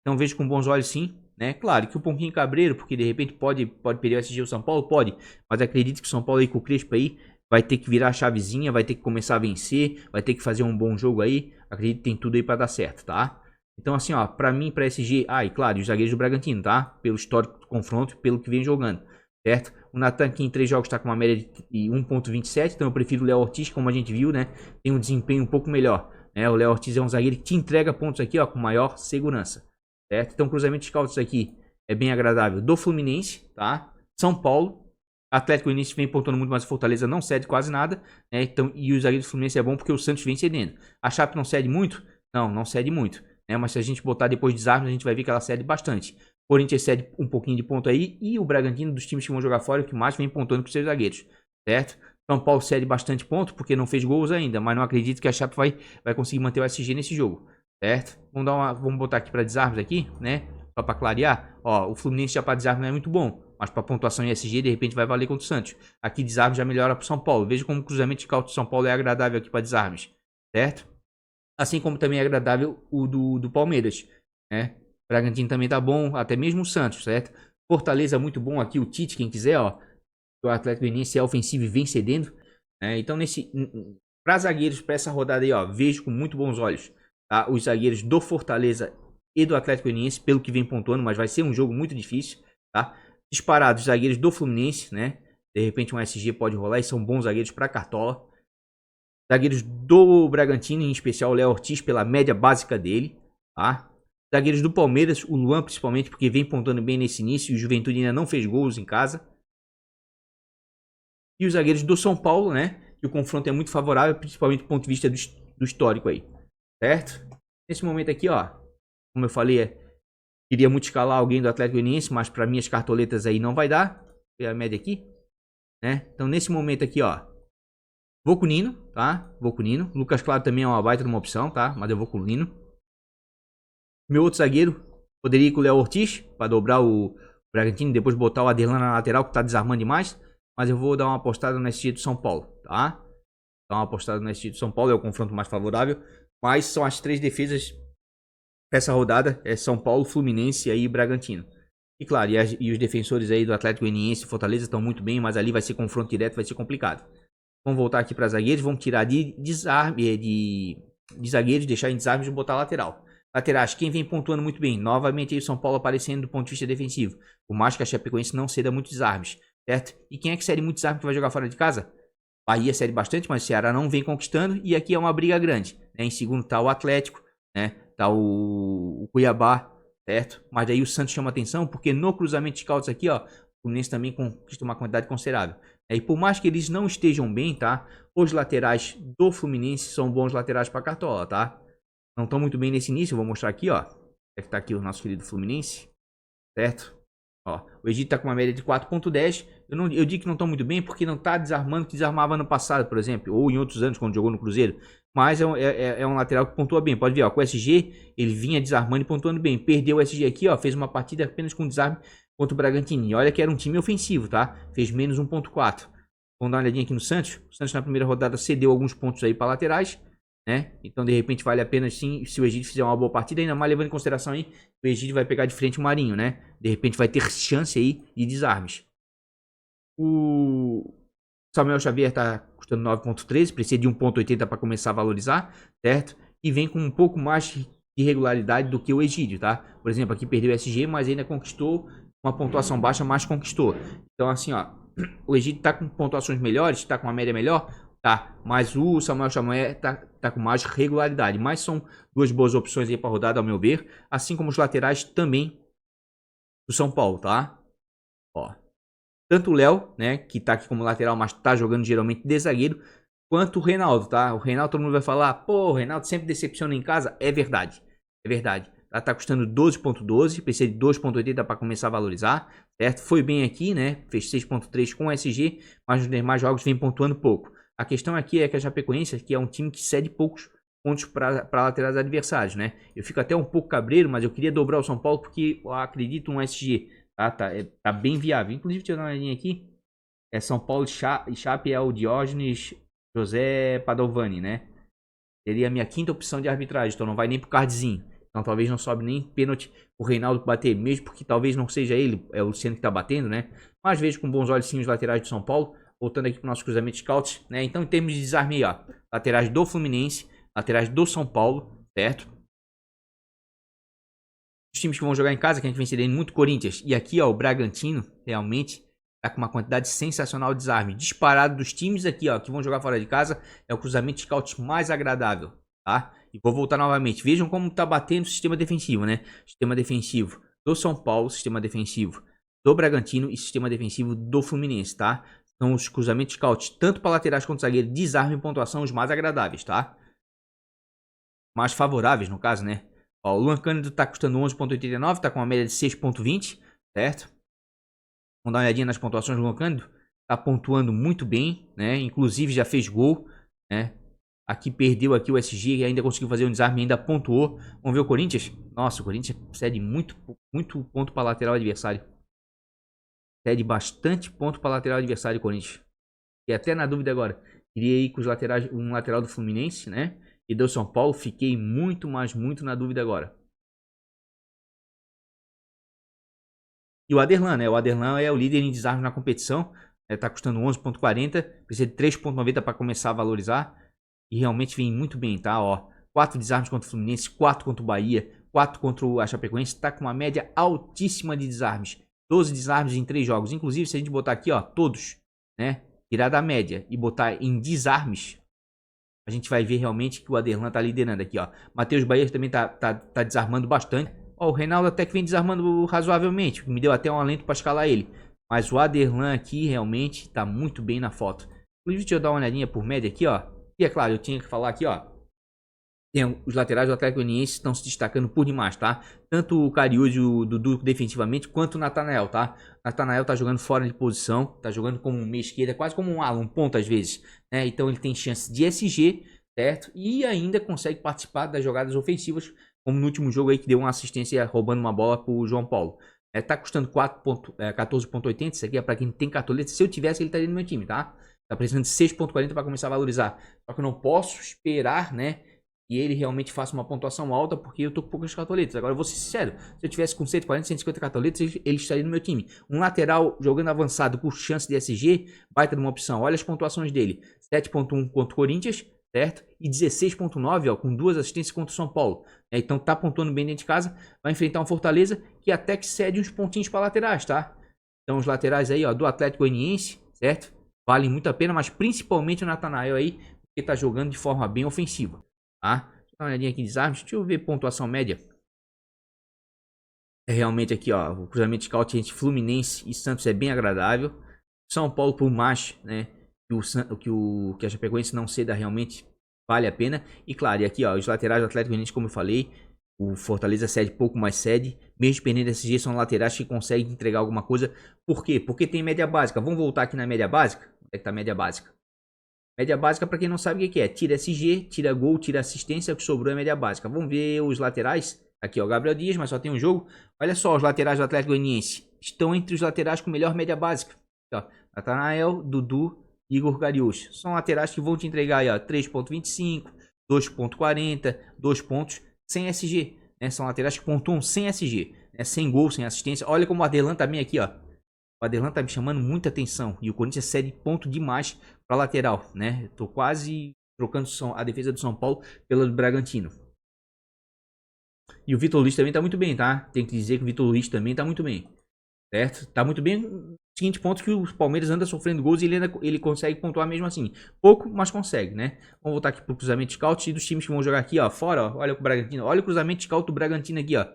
Então vejo com bons olhos sim. Né? Claro que o Ponquinho Cabreiro, porque de repente pode perder o SG o São Paulo, pode. Mas acredito que o São Paulo aí com o Crespo aí vai ter que virar a chavezinha, vai ter que começar a vencer, vai ter que fazer um bom jogo aí. Acredito que tem tudo aí para dar certo, tá? Então assim, ó, para mim, para SG, e claro, os zagueiros do Bragantino, tá? Pelo histórico do confronto, pelo que vem jogando, certo? O Natan aqui em 3 jogos tá com uma média de 1.27, então eu prefiro o Léo Ortiz, como a gente viu, né? Tem um desempenho um pouco melhor, né? O Léo Ortiz é um zagueiro que te entrega pontos aqui, ó, com maior segurança. Certo? Então, cruzamento de scouts aqui é bem agradável do Fluminense, tá? São Paulo, Atlético Goianiense vem pontuando muito, mas o Fortaleza não cede quase nada, né? Então, e o zagueiro do Fluminense é bom porque o Santos vem cedendo. A Chape não cede muito? Não cede muito, né? Mas se a gente botar depois de desarmes, a gente vai ver que ela cede bastante. O Corinthians cede um pouquinho de ponto aí e o Bragantino, dos times que vão jogar fora, é o que mais vem pontuando com seus zagueiros, certo? São Paulo cede bastante ponto porque não fez gols ainda, mas não acredito que a Chape vai conseguir manter o SG nesse jogo. Certo? Vamos botar aqui para desarmes aqui, né? Só para clarear. Ó, o Fluminense já para desarme não é muito bom, mas para pontuação em SG de repente vai valer contra o Santos. Aqui desarme já melhora para o São Paulo. Veja como o cruzamento de caldo do São Paulo é agradável aqui para desarmes, certo? Assim como também é agradável o do Palmeiras, né? Bragantino também tá bom, até mesmo o Santos, certo? Fortaleza muito bom aqui, o Tite, quem quiser, ó. O Atlético Goianiense é ofensivo e vem cedendo, né? Então para zagueiros para essa rodada aí, ó, vejo com muito bons olhos. Tá? Os zagueiros do Fortaleza e do Atlético Goianiense, pelo que vem pontuando, mas vai ser um jogo muito difícil, tá? Disparados, os zagueiros do Fluminense, né? De repente um SG pode rolar e são bons zagueiros para Cartola. Zagueiros do Bragantino, em especial o Léo Ortiz, pela média básica dele, tá? Zagueiros do Palmeiras, o Luan principalmente, porque vem pontuando bem nesse início e o Juventude ainda não fez gols em casa. E os zagueiros do São Paulo, né? Que o confronto é muito favorável, principalmente do ponto de vista do histórico aí. Certo? Nesse momento aqui, ó, como eu falei, queria muito escalar alguém do Atlético Goianiense, mas para mim as cartoletas aí não vai dar. Vou a média aqui, né? Então nesse momento aqui, ó, vou com o Nino, tá? Vou com o Nino. Lucas Claro também é uma baita de uma opção, tá? Mas eu vou com o Nino. Meu outro zagueiro, poderia ir com o Léo Ortiz, para dobrar o Bragantino, depois botar o Aderlan na lateral, que tá desarmando demais. Mas eu vou dar uma apostada no SG do São Paulo, tá? Dar uma apostada no SG do São Paulo, é o confronto mais favorável. Mas são as 3 defesas essa rodada, é São Paulo, Fluminense e aí Bragantino. E claro, e os defensores aí do Atlético Goianiense e Fortaleza estão muito bem, mas ali vai ser confronto direto, vai ser complicado. Vamos voltar aqui para zagueiros, vamos tirar de desarme, de zagueiros, deixar em desarmes e botar lateral. Laterais, quem vem pontuando muito bem? Novamente aí o São Paulo aparecendo do ponto de vista defensivo. Por mais que a Chapecoense não ceda muitos desarmes, certo? E quem é que cede muitos desarmes que vai jogar fora de casa? Bahia cede bastante, mas o Ceará não vem conquistando. E aqui é uma briga grande, né? Em segundo tá o Atlético, né? Tá o Cuiabá, certo? Mas daí o Santos chama atenção, porque no cruzamento de scouts aqui, ó, o Fluminense também conquista uma quantidade considerável. E por mais que eles não estejam bem, tá? Os laterais do Fluminense são bons laterais para Cartola, tá? Não estão muito bem nesse início, eu vou mostrar aqui, ó. É que tá aqui o nosso querido Fluminense, certo? Ó, o Egito tá com uma média de 4.10. Eu digo que não estão muito bem porque não tá desarmando que desarmava ano passado, por exemplo, ou em outros anos quando jogou no Cruzeiro. Mas é um lateral que pontua bem. Pode ver, ó, com o SG ele vinha desarmando e pontuando bem. Perdeu o SG aqui, ó, fez uma partida apenas com desarme contra o Bragantino. E olha que era um time ofensivo, tá? Fez menos 1.4. Vamos dar uma olhadinha aqui no Santos. O Santos na primeira rodada cedeu alguns pontos aí para laterais, né? Então de repente vale a pena sim, se o Egídio fizer uma boa partida, ainda mais levando em consideração aí, o Egídio vai pegar de frente o Marinho, né? De repente vai ter chance aí de desarmes. O Samuel Xavier tá custando 9.13, precisa de 1.80 para começar a valorizar, certo? E vem com um pouco mais de regularidade do que o Egídio, tá? Por exemplo, aqui perdeu o SG, mas ainda conquistou uma pontuação baixa, mas conquistou. Então assim, ó, o Egídio tá com pontuações melhores, tá com uma média melhor, tá? Mas o Samuel Xavier tá com mais regularidade. Mas são duas boas opções aí para rodada, ao meu ver, assim como os laterais também do São Paulo, tá? Ó. Tanto o Léo, né, que tá aqui como lateral, mas tá jogando geralmente de zagueiro, quanto o Reinaldo, tá? O Reinaldo, todo mundo vai falar, pô, o Reinaldo sempre decepciona em casa. É verdade, é verdade. Tá custando 12.12, precisa de 2.80 para começar a valorizar, certo? Foi bem aqui, né? Fez 6.3 com o SG, mas nos demais jogos vem pontuando pouco. A questão aqui é que a Chapecoense, que é um time que cede poucos pontos para laterais adversários, né? Eu fico até um pouco cabreiro, mas eu queria dobrar o São Paulo porque eu acredito um SG. Tá bem viável. Inclusive, deixa eu dar uma olhadinha aqui. É São Paulo e Chape é o Diógenes José Padovani, né? Seria a minha quinta opção de arbitragem, então não vai nem pro cardzinho. Então talvez não sobe nem pênalti o Reinaldo bater, mesmo porque talvez não seja ele, é o Luciano que tá batendo, né? Mas vejo com bons olhos sim os laterais do São Paulo. Voltando aqui pro nosso cruzamento de scouts, né? Então em termos de desarme aí, ó. Laterais do Fluminense, laterais do São Paulo, certo? Os times que vão jogar em casa, que a gente vem cedendo muito Corinthians. E aqui, ó, o Bragantino, realmente, tá com uma quantidade sensacional de desarme. Disparado dos times aqui, ó, que vão jogar fora de casa, é o cruzamento de scouts mais agradável, tá? E vou voltar novamente. Vejam como tá batendo o sistema defensivo, né? Sistema defensivo do São Paulo, sistema defensivo do Bragantino e sistema defensivo do Fluminense, tá? São os cruzamentos de scouts, tanto para laterais quanto zagueiro, desarme e pontuação, os mais agradáveis, tá? Mais favoráveis, no caso, né? Ó, o Luan Cândido tá custando 11.89, tá com uma média de 6.20, certo? Vamos dar uma olhadinha nas pontuações do Luan Cândido. Tá pontuando muito bem, né? Inclusive já fez gol, né? Aqui perdeu aqui o SG e ainda conseguiu fazer um desarme e ainda pontuou. Vamos ver o Corinthians? Nossa, o Corinthians cede muito ponto para lateral adversário. Cede bastante ponto para lateral adversário, Corinthians. E até na dúvida agora. Queria ir com os laterais, um lateral do Fluminense, né? E do São Paulo, fiquei muito na dúvida agora. E o Aderlan, né? O Aderlan é o líder em desarme na competição. Tá custando 11.40. Precisa de 3.90 para começar a valorizar. E realmente vem muito bem, tá? Ó, 4 desarmes contra o Fluminense, 4 contra o Bahia, 4 contra o Chapecoense. Tá com uma média altíssima de desarmes. 12 desarmes em 3 jogos. Inclusive, se a gente botar aqui, ó, todos, né? Tirar da média e botar em desarmes, a gente vai ver realmente que o Aderlan tá liderando aqui, ó. Matheus Bahia também tá desarmando bastante. Ó, o Reinaldo até que vem desarmando razoavelmente. Me deu até um alento para escalar ele. Mas o Aderlan aqui realmente tá muito bem na foto. Inclusive, deixa eu dar uma olhadinha por média aqui, ó. E é claro, eu tinha que falar aqui, ó. Os laterais do Atlético Goianiense estão se destacando por demais, tá? Tanto o Cariús e o Dudu defensivamente, quanto o Natanael, tá? O Natanael tá jogando fora de posição, tá jogando como meia esquerda, quase como um ala, um ponta às vezes, né? Então ele tem chance de SG, certo? E ainda consegue participar das jogadas ofensivas, como no último jogo aí que deu uma assistência roubando uma bola pro João Paulo. Tá custando 14.80, isso aqui é pra quem tem cartoleta. Se eu tivesse, ele estaria no meu time, tá? Tá precisando de 6.40 para começar a valorizar. Só que eu não posso esperar, né? e ele realmente faça uma pontuação alta, porque eu tô com poucas cartoletas. Agora eu vou ser sincero, se eu tivesse com 140, 150 cartoletas, ele estaria no meu time. Um lateral jogando avançado por chance de SG, baita de uma opção. Olha as pontuações dele, 7.1 contra o Corinthians, certo? E 16.9, ó, com 2 assistências contra o São Paulo. Então tá pontuando bem dentro de casa, vai enfrentar um Fortaleza que até que cede uns pontinhos para laterais, tá? Então os laterais aí, ó, do Atlético Goianiense, certo? Valem muito a pena, mas principalmente o Natanael aí, porque tá jogando de forma bem ofensiva, tá? Deixa eu dar uma olhadinha aqui em desarmes, deixa eu ver pontuação média. É realmente aqui, ó, o cruzamento de scout entre Fluminense e Santos é bem agradável. São Paulo, por mais, né, que a Chapecoense não ceda realmente, vale a pena. E claro, e aqui, ó, os laterais do Atlético Goianiense, como eu falei, o Fortaleza cede pouco, mais cede. Mesmo dependendo desse SG, são laterais que conseguem entregar alguma coisa. Por quê? Porque tem média básica. Vamos voltar aqui na média básica? Onde é que tá a média básica? Média básica, para quem não sabe o que é, tira SG, tira gol, tira assistência, o que sobrou é média básica. Vamos ver os laterais. Aqui, ó, Gabriel Dias, mas só tem um jogo. Olha só, os laterais do Atlético Goianiense estão entre os laterais com melhor média básica. Aqui, ó, Natanael, Dudu, Igor Gariúcho. São laterais que vão te entregar aí, ó, 3.25, 2.40, 2 pontos sem SG. Né? São laterais que pontuam sem SG, né? Sem gol, sem assistência. Olha como o Adelan também aqui, ó. O Adelan tá me chamando muita atenção. E o Corinthians cede ponto demais para lateral, né? Tô quase trocando a defesa do São Paulo pela do Bragantino. E o Vitor Luiz também tá muito bem, tá? Tem que dizer que o Vitor Luiz também tá muito bem. Certo? Tá muito bem. Seguinte ponto que o Palmeiras anda sofrendo gols e ele consegue pontuar mesmo assim. Pouco, mas consegue, né? Vamos voltar aqui pro cruzamento de scout e dos times que vão jogar aqui, ó. Fora, ó. Olha o Bragantino. Olha o cruzamento de scout do Bragantino aqui, ó.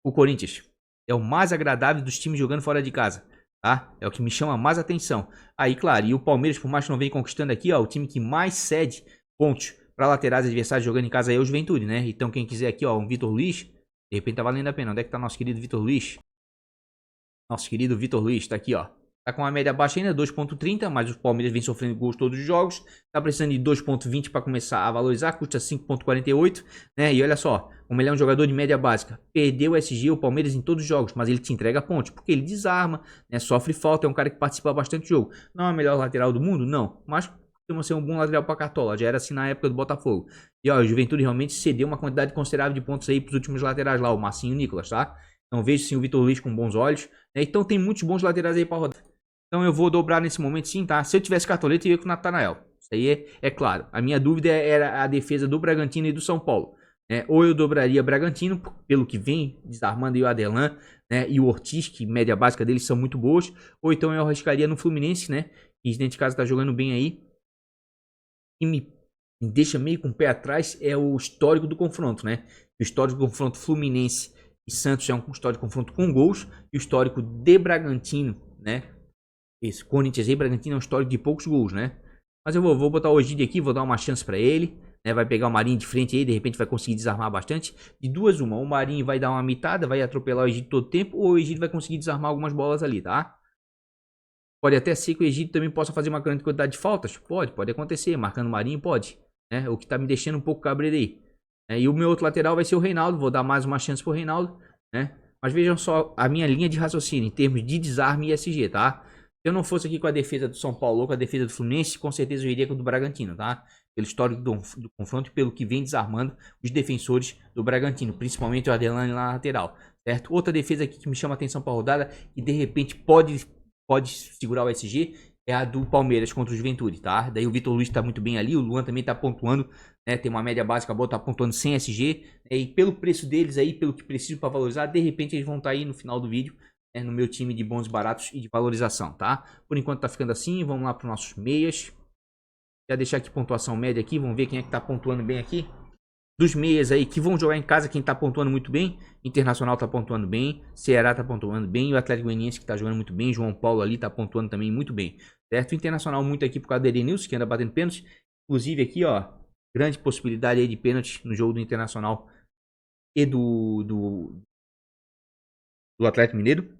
O Corinthians. É o mais agradável dos times jogando fora de casa. Tá? É o que me chama mais atenção. Aí, claro, e o Palmeiras, por mais que não venha conquistando aqui, ó, o time que mais cede pontos para laterais adversários jogando em casa aí é o Juventude, né? Então, quem quiser aqui, ó, um Vitor Luiz, de repente tá valendo a pena. Onde é que tá nosso querido Vitor Luiz? Nosso querido Vitor Luiz, tá aqui, ó. Tá com uma média baixa ainda, 2.30, mas o Palmeiras vem sofrendo gols todos os jogos. Tá precisando de 2.20 para começar a valorizar, custa 5.48, né? E olha só, como ele é um jogador de média básica, perdeu o SG, o Palmeiras em todos os jogos, mas ele te entrega pontos, porque ele desarma, né? Sofre falta, é um cara que participa bastante do jogo. Não é o melhor lateral do mundo? Não, mas costuma ser um bom lateral para Cartola, já era assim na época do Botafogo. E ó, o Juventude realmente cedeu uma quantidade considerável de pontos aí pros últimos laterais lá, o Marcinho e o Nicolas, tá? Então vejo sim o Vitor Luiz com bons olhos, né? Então tem muitos bons laterais aí para rodar. Então eu vou dobrar nesse momento sim, tá? Se eu tivesse cartoleta, eu ia com o Natanael. Isso aí é claro. A minha dúvida era a defesa do Bragantino e do São Paulo. Né? Ou eu dobraria Bragantino, pelo que vem desarmando aí o Adelan, né? E o Ortiz, que média básica deles são muito boas. Ou então eu arriscaria no Fluminense, né? Que dentro de casa tá jogando bem aí. E me deixa meio com o pé atrás é o histórico do confronto, né? O histórico do confronto Fluminense e Santos é um histórico de confronto com gols. E o histórico de Bragantino, né? Esse Corinthians e Bragantino é um histórico de poucos gols, né? Mas eu vou botar o Egídio aqui, vou dar uma chance pra ele, né? Vai pegar o Marinho de frente aí, de repente vai conseguir desarmar bastante. De duas uma, o Marinho vai dar uma mitada, vai atropelar o Egídio todo o tempo, ou o Egídio vai conseguir desarmar algumas bolas ali, tá? Pode até ser que o Egídio também possa fazer uma grande quantidade de faltas, pode acontecer, marcando o Marinho pode, né? O que tá me deixando um pouco cabreiro aí. E o meu outro lateral vai ser o Reinaldo, vou dar mais uma chance pro Reinaldo, né? Mas vejam só a minha linha de raciocínio em termos de desarme e SG, tá? Se eu não fosse aqui com a defesa do São Paulo ou com a defesa do Fluminense, com certeza eu iria com o do Bragantino, tá? Pelo histórico do confronto e pelo que vem desarmando os defensores do Bragantino, principalmente o Adelane lá na lateral, certo? Outra defesa aqui que me chama a atenção para a rodada e de repente pode segurar o SG é a do Palmeiras contra o Juventude, tá? Daí o Vitor Luiz tá muito bem ali, o Luan também tá pontuando, né? Tem uma média básica boa, tá pontuando sem SG, né? E pelo preço deles aí, pelo que preciso para valorizar, de repente eles vão estar aí no final do vídeo, no meu time de bons, baratos e de valorização, tá? Por enquanto tá ficando assim, vamos lá para os nossos meias. Já deixar aqui pontuação média aqui, vamos ver quem é que tá pontuando bem aqui. Dos meias aí que vão jogar em casa, quem tá pontuando muito bem, Internacional tá pontuando bem, Ceará tá pontuando bem, o Atlético Goianiense que tá jogando muito bem, João Paulo ali tá pontuando também muito bem, certo? O Internacional muito aqui por causa do Edenilson, que anda batendo pênalti, inclusive aqui, ó, grande possibilidade aí de pênalti no jogo do Internacional e do Atlético Mineiro.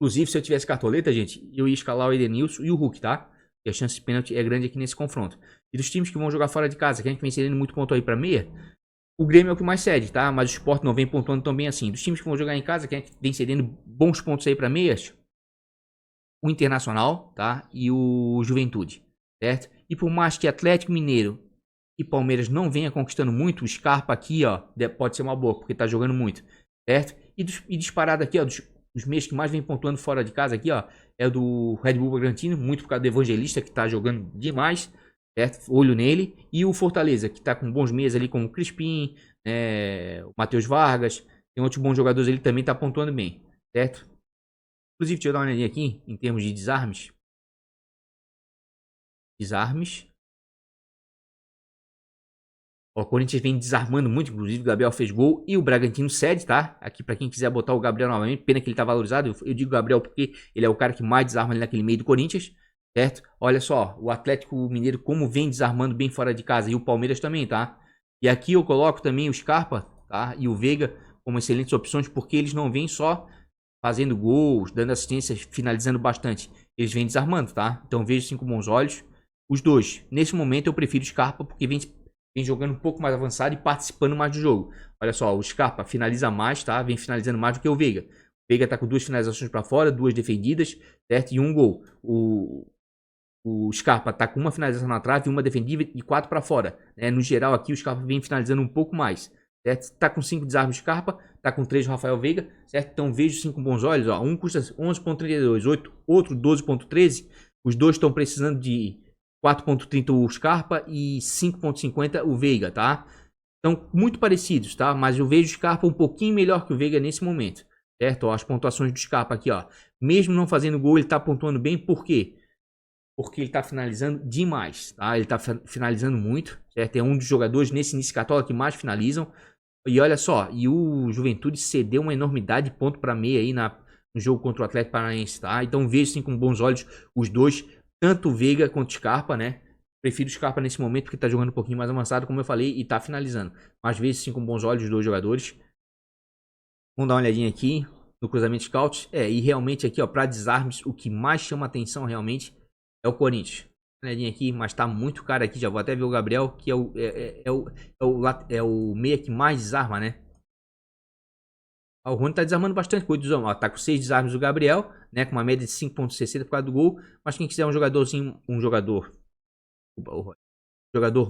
Inclusive, se eu tivesse cartoleta, gente, eu ia escalar o Edenilson e o Hulk, tá? E a chance de pênalti é grande aqui nesse confronto. E dos times que vão jogar fora de casa, quem é que vem cedendo muito ponto aí pra meia? O Grêmio é o que mais cede, tá? Mas o Sport não vem pontuando tão bem assim. Dos times que vão jogar em casa, quem é que vem cedendo bons pontos aí pra meias? O Internacional, tá? E o Juventude, certo? E por mais que Atlético Mineiro e Palmeiras não venha conquistando muito, o Scarpa aqui, ó, pode ser uma boa, porque tá jogando muito, certo? E disparado aqui, ó, dos meios que mais vem pontuando fora de casa aqui, ó, é o do Red Bull Bragantino, muito por causa do Evangelista, que tá jogando demais, certo? Olho nele. E o Fortaleza, que tá com bons meios ali, como o Crispim, o Matheus Vargas, tem outros bons jogadores ali que também tá pontuando bem, certo? Inclusive, deixa eu dar uma olhadinha aqui, em termos de desarmes. Ó, o Corinthians vem desarmando muito, inclusive o Gabriel fez gol e o Bragantino cede, tá? Aqui pra quem quiser botar o Gabriel novamente, pena que ele tá valorizado. Eu digo Gabriel porque ele é o cara que mais desarma ali naquele meio do Corinthians, certo? Olha só, o Atlético Mineiro como vem desarmando bem fora de casa e o Palmeiras também, tá? E aqui eu coloco também o Scarpa, tá? E o Veiga como excelentes opções porque eles não vêm só fazendo gols, dando assistências, finalizando bastante. Eles vêm desarmando, tá? Então vejo assim com bons olhos os dois. Nesse momento eu prefiro o Scarpa porque vem jogando um pouco mais avançado e participando mais do jogo. Olha só, o Scarpa finaliza mais, tá? Vem finalizando mais do que o Veiga. O Veiga tá com 2 finalizações para fora, 2 defendidas, certo? E 1 gol. O Scarpa tá com 1 finalização na trave, 1 defendida e 4 para fora. No geral aqui o Scarpa vem finalizando um pouco mais, certo? Tá com 5 desarmes o Scarpa, tá com 3 o Rafael Veiga, certo? Então vejo 5 bons olhos, ó. Um custa 11.32, outro 12.13. Os dois estão precisando de 4.30 o Scarpa e 5.50 o Veiga, tá? Então, muito parecidos, tá? Mas eu vejo o Scarpa um pouquinho melhor que o Veiga nesse momento, certo? Ó, as pontuações do Scarpa aqui, ó. Mesmo não fazendo gol, ele tá pontuando bem, por quê? Porque ele tá finalizando demais, tá? Ele tá finalizando muito, certo? É um dos jogadores nesse início Cartola que mais finalizam. E olha só, e o Juventude cedeu uma enormidade de ponto para meia aí no jogo contra o Atlético Paranaense, tá? Então vejo sim com bons olhos os dois, tanto o Veiga quanto o Scarpa, né? Prefiro o Scarpa nesse momento porque tá jogando um pouquinho mais avançado, como eu falei, e tá finalizando. Mas vejo sim com bons olhos os dois jogadores. Vamos dar uma olhadinha aqui no cruzamento scout. E realmente aqui, ó, para desarmes, o que mais chama atenção realmente é o Corinthians. Uma olhadinha aqui, mas tá muito caro aqui. Já vou até ver o Gabriel, que é o meia que mais desarma, né? O Rony tá desarmando bastante coisa. Ó, tá com 6 desarmes o Gabriel, né? Com uma média de 5.60 por causa do gol. Mas quem quiser um jogador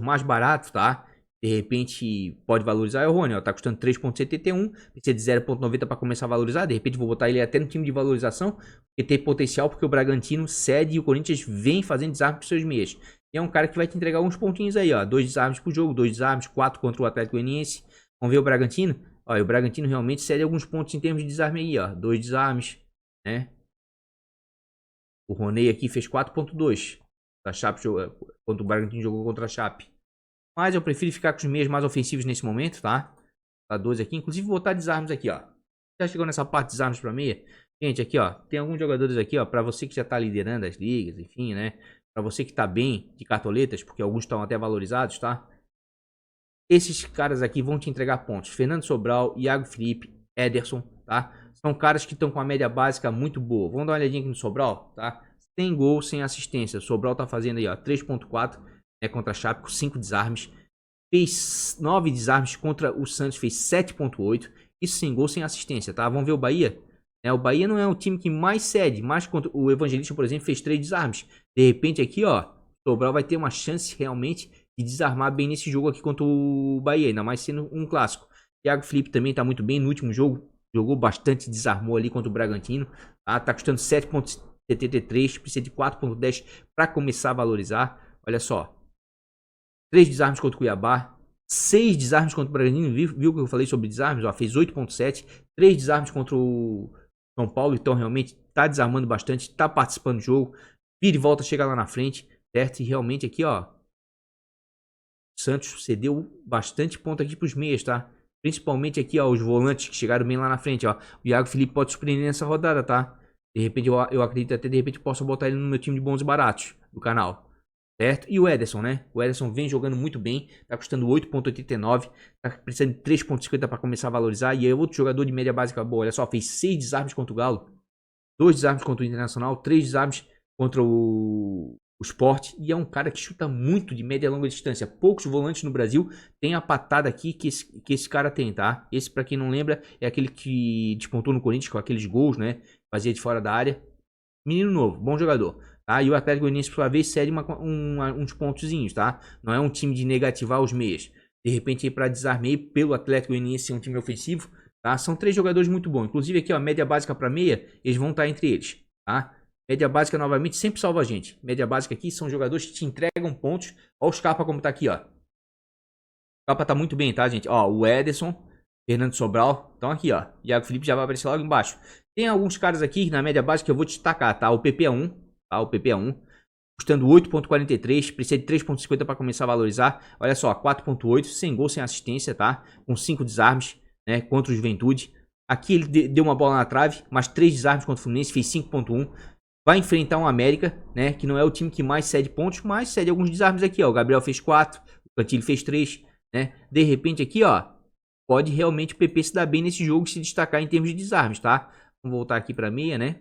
mais barato, tá? De repente pode valorizar é o Rony, ó, tá custando 3.71, precisa de 0.90 para começar a valorizar. De repente vou botar ele até no time de valorização, porque tem potencial, porque o Bragantino cede e o Corinthians vem fazendo desarme com seus meias. E é um cara que vai te entregar uns pontinhos aí, ó, 2 desarmes pro jogo, 2 desarmes, 4 contra o Atlético Goianiense. Vamos ver o Bragantino? Ó, o Bragantino realmente cede alguns pontos em termos de desarme aí, ó, 2 desarmes, né? O Rony aqui fez 4.2. A Chape quando o Bragantino jogou contra a Chape. Mas eu prefiro ficar com os meios mais ofensivos nesse momento, tá? Tá 12 aqui. Inclusive vou botar desarmes aqui, ó. Já chegou nessa parte de desarmes pra meia? Gente, aqui, ó. Tem alguns jogadores aqui, ó. Pra você que já tá liderando as ligas, enfim, né? Pra você que tá bem de cartoletas, porque alguns estão até valorizados, tá? Esses caras aqui vão te entregar pontos. Fernando Sobral, Iago Felipe, Ederson, tá? São caras que estão com a média básica muito boa. Vamos dar uma olhadinha aqui no Sobral, tá? Sem gol, sem assistência. O Sobral tá fazendo aí, ó, 3.4, contra a Chape, com 5 desarmes. Fez 9 desarmes contra o Santos, fez 7.8. Isso sem gol, sem assistência, tá? Vamos ver o Bahia. O Bahia não é o time que mais cede, mas contra o Evangelista, por exemplo, fez 3 desarmes. De repente aqui, ó, o Sobral vai ter uma chance realmente de desarmar bem nesse jogo aqui contra o Bahia, ainda mais sendo um clássico. Thiago Felipe também tá muito bem no último jogo, jogou bastante, desarmou ali contra o Bragantino. Tá custando 7.73, precisa de 4.10 para começar a valorizar. Olha só, 3 desarmes contra o Cuiabá, 6 desarmes contra o Bragantino, viu que eu falei sobre desarmes? Ó, fez 8.7, 3 desarmes contra o São Paulo, então realmente tá desarmando bastante, tá participando do jogo, vira e volta, chega lá na frente, certo? E realmente aqui, ó, Santos cedeu bastante ponto aqui pros meias, tá? Principalmente aqui, ó, os volantes que chegaram bem lá na frente, ó. O Iago Felipe pode surpreender nessa rodada, tá? De repente, eu acredito até, de repente, possa botar ele no meu time de bons e baratos do canal. Certo? E o Ederson, né? O Ederson vem jogando muito bem, tá custando 8.89, tá precisando de 3.50 para começar a valorizar. E é outro jogador de média básica boa, olha só, fez 6 desarmes contra o Galo, 2 desarmes contra o Internacional, 3 desarmes contra o Sport, e é um cara que chuta muito de média e longa distância. Poucos volantes no Brasil têm a patada aqui que esse cara tem, tá? Esse, pra quem não lembra, é aquele que despontou no Corinthians com aqueles gols, né? Fazia de fora da área. Menino novo, bom jogador. tá? E o Atlético Goianiense, por sua vez, cede uns pontozinhos, tá? Não é um time de negativar os meias. De repente, ir para desarme pelo Atlético Goianiense ser um time ofensivo, tá? São 3 jogadores muito bons. Inclusive aqui, ó, média básica para meia, eles vão estar entre eles, tá? Média básica, novamente, sempre salva a gente. Média básica aqui são jogadores que te entregam pontos. Ó o Scarpa como tá aqui, ó. O Scarpa tá muito bem, tá, gente? Ó, o Ederson, Fernando Sobral. Então aqui, ó. Iago Felipe já vai aparecer logo embaixo. Tem alguns caras aqui na média básica que eu vou destacar, tá? O PP1, tá? O PP1. Custando 8.43, precisa de 3.50 para começar a valorizar. Olha só, 4.8, sem gol, sem assistência, tá? Com 5 desarmes, né? Contra o Juventude. Aqui ele deu uma bola na trave, mas 3 desarmes contra o Fluminense, fez 5.1. Vai enfrentar um América, né? Que não é o time que mais cede pontos, mas cede alguns desarmes aqui, ó. O Gabriel fez 4, o Cantilho fez 3, né? De repente aqui, ó, pode realmente o PP se dar bem nesse jogo e se destacar em termos de desarmes, tá? Vamos voltar aqui para meia, né?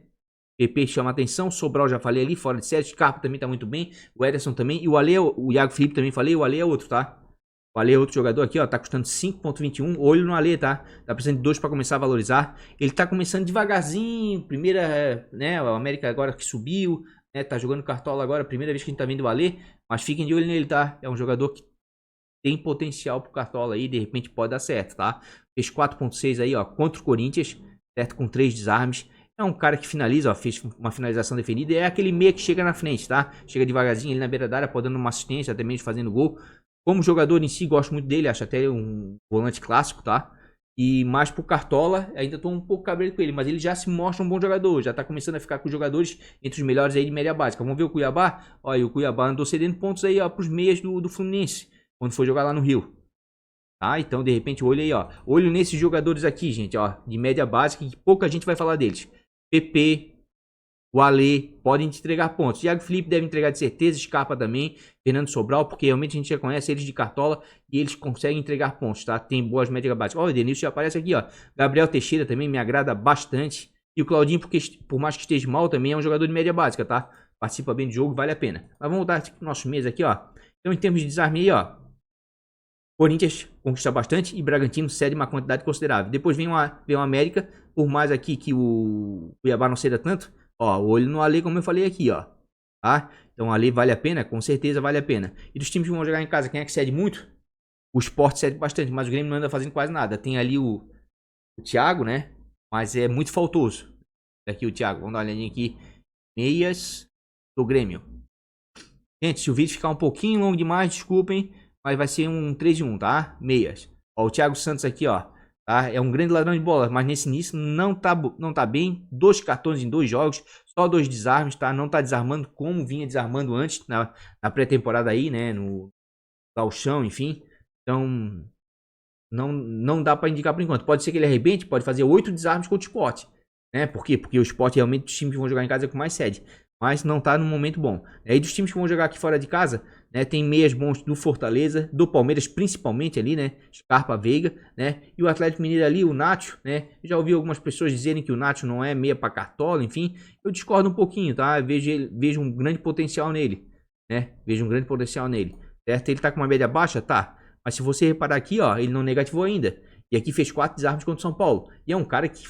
PP chama atenção, Sobral já falei ali, fora de série, Scarpa também tá muito bem, o Ederson também, e o Ale, o Iago Felipe também falei, o Ale é outro, tá? O Ale é outro jogador aqui, ó, tá custando 5.21, olho no Ale, tá? Tá precisando de 2 para começar a valorizar. Ele tá começando devagarzinho, primeira, né, o América agora que subiu, né, tá jogando cartola agora, primeira vez que a gente tá vendo o Ale, mas fiquem de olho nele, tá? É um jogador que tem potencial pro cartola aí, de repente pode dar certo, tá? Fez 4.6 aí, ó, contra o Corinthians, certo? Com 3 desarmes. É um cara que finaliza, ó, fez uma finalização definida. É aquele meia que chega na frente, tá? Chega devagarzinho ali na beira da área, pode dando uma assistência, até mesmo fazendo gol. Como jogador em si, gosto muito dele, acho até um volante clássico, tá? E mais pro Cartola, ainda tô um pouco cabreiro com ele, mas ele já se mostra um bom jogador, já tá começando a ficar com os jogadores entre os melhores aí de média básica. Vamos ver o Cuiabá? Olha, o Cuiabá andou cedendo pontos aí, ó, pros meias do Fluminense, quando foi jogar lá no Rio. Tá? Então, de repente, olho aí, ó. Olho nesses jogadores aqui, gente, ó, de média básica, que pouca gente vai falar deles. PP, o Ale, podem te entregar pontos. Iago Felipe deve entregar de certeza, Scarpa também, Fernando Sobral, porque realmente a gente já conhece eles de cartola e eles conseguem entregar pontos, tá? Tem boas médias básicas. Ó, o Edenilson já aparece aqui, ó. Gabriel Teixeira também me agrada bastante. E o Claudinho, porque por mais que esteja mal, também é um jogador de média básica, tá? Participa bem do jogo, vale a pena. Mas vamos voltar aqui pro nosso mês aqui, ó. Então, em termos de desarme aí, ó. Corinthians conquista bastante e Bragantino cede uma quantidade considerável. Depois vem o América, por mais aqui que o Cuiabá não ceda tanto. Ó, olho no Ale, como eu falei aqui, ó. Tá? Então, Ali vale a pena, com certeza vale a pena. E dos times que vão jogar em casa, quem é que cede muito? O Sport cede bastante, mas o Grêmio não anda fazendo quase nada. Tem ali o Thiago, né? Mas é muito faltoso. Aqui o Thiago, vamos dar uma olhadinha aqui. Meias do Grêmio. Gente, se o vídeo ficar um pouquinho longo demais, desculpem, mas vai ser um 3 de 1, tá? Meias. Ó, o Thiago Santos aqui, ó. Tá? É um grande ladrão de bola, mas nesse início não tá bem. 2 cartões em 2 jogos, só 2 desarmes, tá? Não tá desarmando como vinha desarmando antes, na pré-temporada aí, né? No gauchão, enfim. Então, não dá pra indicar por enquanto. Pode ser que ele arrebente, pode fazer 8 desarmes contra o Sport. Né? Por quê? Porque o Sport realmente os times que vão jogar em casa é com mais sede. Mas não tá no momento bom. Aí dos times que vão jogar aqui fora de casa, né? Tem meias bons do Fortaleza, do Palmeiras principalmente ali, né? Scarpa, Veiga, né? E o Atlético Mineiro ali, o Nacho, né? Já ouvi algumas pessoas dizerem que o Nacho não é meia pra cartola, enfim. Eu discordo um pouquinho, tá? Vejo um grande potencial nele, né? Vejo um grande potencial nele. Certo? Ele tá com uma média baixa? Tá. Mas se você reparar aqui, ó, ele não negativou ainda. E aqui fez 4 desarmes contra o São Paulo. E é um cara que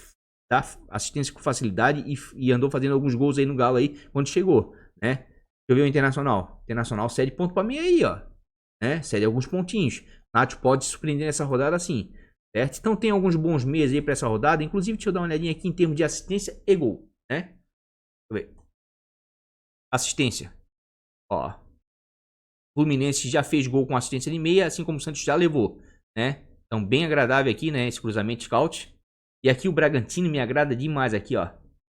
dá assistência com facilidade e andou fazendo alguns gols aí no Galo aí quando chegou, né? Deixa eu ver o Internacional. Internacional cede ponto pra mim aí, ó. Né? Cede alguns pontinhos. Nacho pode surpreender nessa rodada sim. Certo? Então tem alguns bons meios aí pra essa rodada. Inclusive, deixa eu dar uma olhadinha aqui em termos de assistência e gol, né? Deixa eu ver. Assistência. Ó. Fluminense já fez gol com assistência de meia, assim como o Santos já levou, né? Então bem agradável aqui, né? Esse cruzamento scout. E aqui o Bragantino me agrada demais aqui, ó.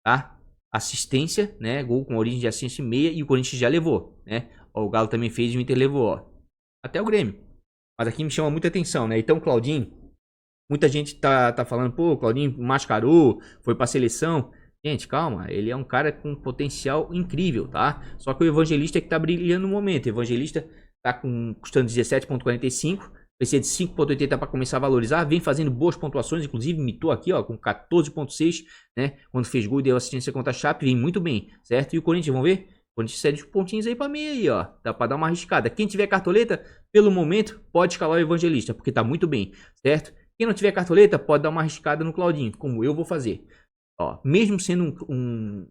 Tá? Assistência, né? Gol com origem de assistência meia e o Corinthians já levou, né? Ó, o Galo também fez e o Inter levou, ó. Até o Grêmio. Mas aqui me chama muita atenção, né? Então, Claudinho, muita gente tá falando, pô, Claudinho mascarou, foi pra seleção. Gente, calma, ele é um cara com potencial incrível, tá? Só que o Evangelista é que tá brilhando no momento. O Evangelista tá custando 17.45, precisa de 5.80 para começar a valorizar, vem fazendo boas pontuações, inclusive imitou aqui, ó, com 14.6, né? Quando fez gol e deu assistência contra a Chape, vem muito bem, certo? E o Corinthians, vamos ver? O Corinthians cede os pontinhos aí pra mim aí, ó. Dá pra dar uma arriscada. Quem tiver cartoleta, pelo momento, pode escalar o Evangelista, porque tá muito bem, certo? Quem não tiver cartoleta, pode dar uma arriscada no Claudinho, como eu vou fazer. Ó, mesmo sendo um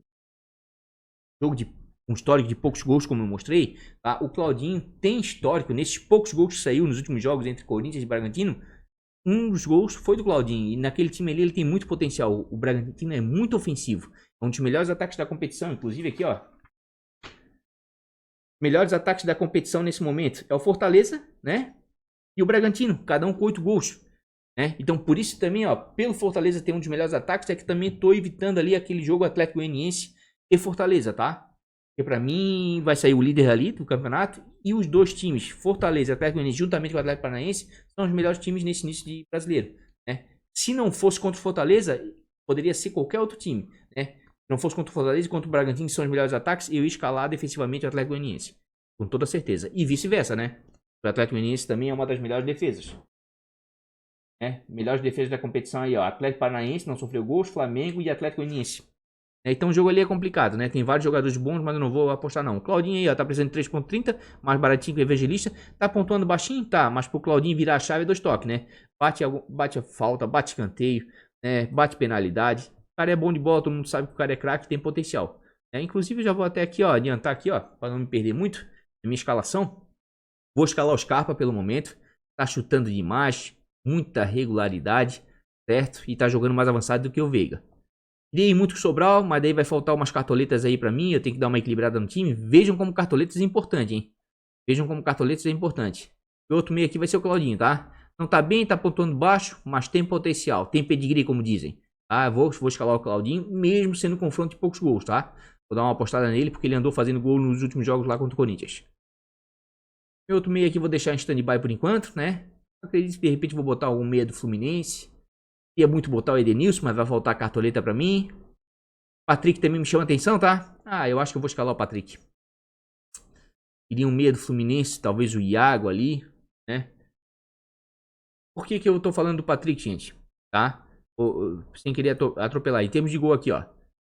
jogo de um histórico de poucos gols, como eu mostrei, tá? O Claudinho tem histórico, nesses poucos gols que saiu nos últimos jogos entre Corinthians e Bragantino, um dos gols foi do Claudinho, e naquele time ali ele tem muito potencial. O Bragantino é muito ofensivo, é um dos melhores ataques da competição, inclusive aqui, ó. Melhores ataques da competição nesse momento é o Fortaleza, né? E o Bragantino, cada um com 8 gols. Né? Então, por isso também, ó, pelo Fortaleza ter um dos melhores ataques, é que também tô evitando ali aquele jogo Atlético Goianiense e Fortaleza, tá? Porque pra mim vai sair o líder ali do campeonato e os dois times, Fortaleza e Atlético Goianiense, juntamente com o Atlético Paranaense, são os melhores times nesse início de brasileiro, né? Se não fosse contra o Fortaleza, poderia ser qualquer outro time, né? Se não fosse contra o Fortaleza e contra o Bragantino, que são os melhores ataques, eu ia escalar defensivamente o Atlético Goianiense, com toda certeza. E vice-versa, né? O Atlético Goianiense também é uma das melhores defesas. Melhores defesas da competição aí, ó. Atlético Paranaense não sofreu gols, Flamengo e Atlético Goianiense. Então o jogo ali é complicado, né? Tem vários jogadores bons, mas eu não vou apostar não. O Claudinho aí, ó, tá precisando de 3.30, mais baratinho que o Evangelista. Tá pontuando baixinho? Tá, mas pro Claudinho virar a chave é 2 toques, né? Bate a falta, bate escanteio, né? Bate penalidade. O cara é bom de bola, todo mundo sabe que o cara é craque, tem potencial. Inclusive eu já vou até aqui, ó, adiantar aqui, ó, para não me perder muito na minha escalação. Vou escalar o Scarpa pelo momento. Tá chutando demais, muita regularidade, certo? E tá jogando mais avançado do que o Veiga. Queria ir muito com o Sobral, mas daí vai faltar umas cartoletas aí pra mim. Eu tenho que dar uma equilibrada no time. Vejam como cartoletas é importante, hein? Vejam como cartoletas é importante. O outro meio aqui vai ser o Claudinho, tá? Não tá bem, tá pontuando baixo, mas tem potencial. Tem pedigree, como dizem. Tá? Vou escalar o Claudinho, mesmo sendo um confronto de poucos gols, tá? Vou dar uma apostada nele, porque ele andou fazendo gol nos últimos jogos lá contra o Corinthians. Meu outro meio aqui vou deixar em stand-by por enquanto, né? Acredito que de repente vou botar algum meia do Fluminense. Ia muito botar o Edenilson, mas vai faltar a cartoleta pra mim. Patrick também me chama atenção, tá? Eu acho que eu vou escalar o Patrick. Queria um meia do Fluminense, talvez o Iago ali, né? Por que eu tô falando do Patrick, gente? Tá? Sem querer atropelar. Em termos de gol aqui, ó.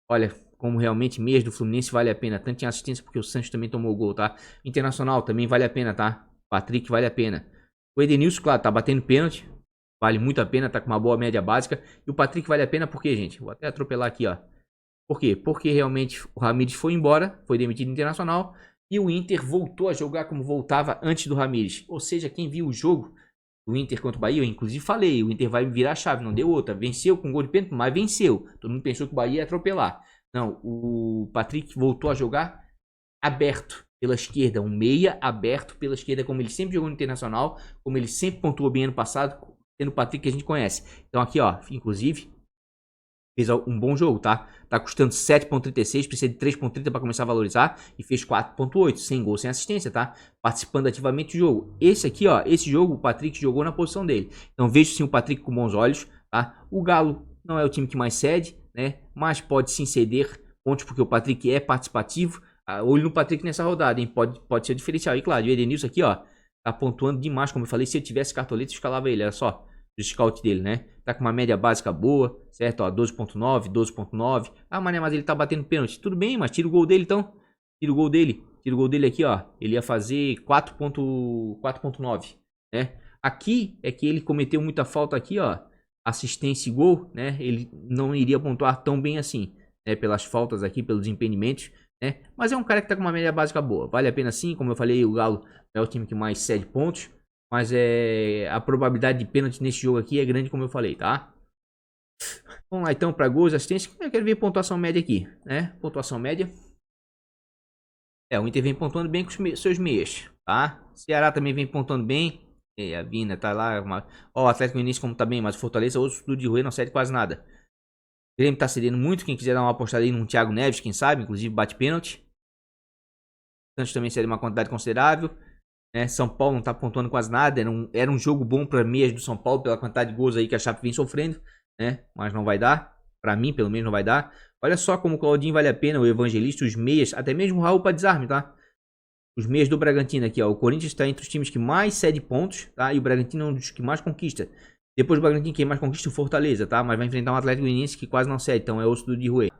Olha como realmente meias do Fluminense vale a pena. Tanto em assistência porque o Santos também tomou o gol, tá? Internacional também vale a pena, tá? Patrick vale a pena. O Edenilson, claro, tá batendo pênalti. Vale muito a pena, tá com uma boa média básica. E o Patrick vale a pena porque, gente, vou até atropelar aqui, ó. Por quê? Porque realmente o Ramires foi embora, foi demitido do Internacional. E o Inter voltou a jogar como voltava antes do Ramires. Ou seja, quem viu o jogo do Inter contra o Bahia, eu inclusive falei, o Inter vai virar a chave, não deu outra. Venceu com gol de pênalti, mas venceu. Todo mundo pensou que o Bahia ia atropelar. Não, o Patrick voltou a jogar aberto pela esquerda, um meia aberto pela esquerda, como ele sempre jogou no Internacional, como ele sempre pontuou bem ano passado, sendo o Patrick que a gente conhece. Então aqui, ó, inclusive, fez um bom jogo, tá? Tá custando 7.36, precisa de 3.30 para começar a valorizar e fez 4.8, sem gol, sem assistência, tá? Participando ativamente do jogo. Esse aqui, ó, esse jogo o Patrick jogou na posição dele. Então vejo sim o Patrick com bons olhos, tá? O Galo não é o time que mais cede, né? Mas pode sim ceder pontos porque o Patrick é participativo. Olho no Patrick nessa rodada, hein? Pode ser diferencial. E claro, o Edenilson aqui, ó, tá pontuando demais, como eu falei. Se eu tivesse cartoleta, eu escalava ele, olha só. O scout dele, né? Tá com uma média básica boa, certo? Ó, 12.9, 12.9. Mas ele tá batendo pênalti. Tudo bem, mas tira o gol dele então. Tira o gol dele. Tira o gol dele aqui, ó. Ele ia fazer 4.9, né? Aqui é que ele cometeu muita falta aqui, ó. Assistência e gol, né? Ele não iria pontuar tão bem assim, né? Pelas faltas aqui, pelos impedimentos, né? Mas é um cara que tá com uma média básica boa. Vale a pena sim, como eu falei, o Galo é o time que mais cede pontos. Mas a probabilidade de pênalti nesse jogo aqui é grande, como eu falei, tá? Vamos lá então para gols, assistência. Eu quero ver pontuação média aqui, né? Pontuação média. O Inter vem pontuando bem com os seus meias, tá? Ceará também vem pontuando bem. A Vina tá lá. Ó, o Atlético Goianiense como tá bem, mas o Fortaleza, outro do de Rui, não cede quase nada. O Grêmio tá cedendo muito. Quem quiser dar uma apostada aí num Thiago Neves, quem sabe, inclusive bate pênalti. O Santos também cede uma quantidade considerável. São Paulo não tá pontuando quase nada. Era um jogo bom para meias do São Paulo pela quantidade de gols aí que a Chape vem sofrendo, né? Mas não vai dar. Para mim, pelo menos, não vai dar. Olha só como o Claudinho vale a pena, o Evangelista, os meias, até mesmo o Raul para desarme, tá? Os meias do Bragantino aqui, ó. O Corinthians está entre os times que mais cede pontos, tá? E o Bragantino é um dos que mais conquista. Depois do Bragantino, quem mais conquista é o Fortaleza, tá? Mas vai enfrentar um Atlético Goianiense que quase não cede, então é osso do de roer.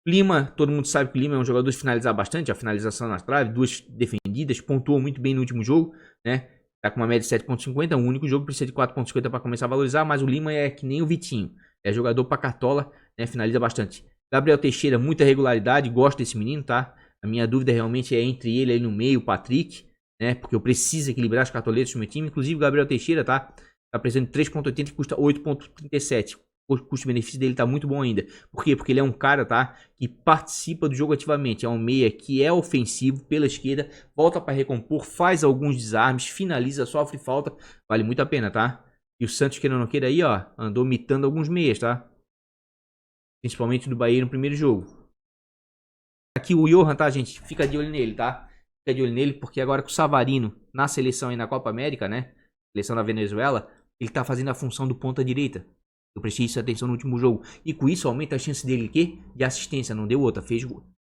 Lima, todo mundo sabe que o Lima é um jogador de finalizar bastante, a finalização na trave, 2 defendidas, pontuou muito bem no último jogo, né? Tá com uma média de 7.50, o único jogo precisa de 4.50 para começar a valorizar, mas o Lima é que nem o Vitinho, é jogador pra cartola, né? Finaliza bastante. Gabriel Teixeira, muita regularidade, gosto desse menino, tá? A minha dúvida realmente é entre ele aí no meio, o Patrick, né? Porque eu preciso equilibrar as cartoletas do meu time. Inclusive o Gabriel Teixeira, tá? Tá precisando de 3.80 e custa 8.37. O custo-benefício dele tá muito bom ainda. Por quê? Porque ele é um cara, tá? Que participa do jogo ativamente. É um meia que é ofensivo pela esquerda, volta para recompor, faz alguns desarmes, finaliza, sofre falta. Vale muito a pena, tá? E o Santos, querendo ou não queira aí, ó, andou mitando alguns meias, tá? Principalmente do Bahia no primeiro jogo. Aqui o Johan, tá, gente? Fica de olho nele, tá? Fica de olho nele, porque agora com o Savarino na seleção aí na Copa América, né? Seleção da Venezuela, ele tá fazendo a função do ponta direita. Eu prestei isso atenção no último jogo. E com isso aumenta a chance dele quê? De assistência. Não deu outra.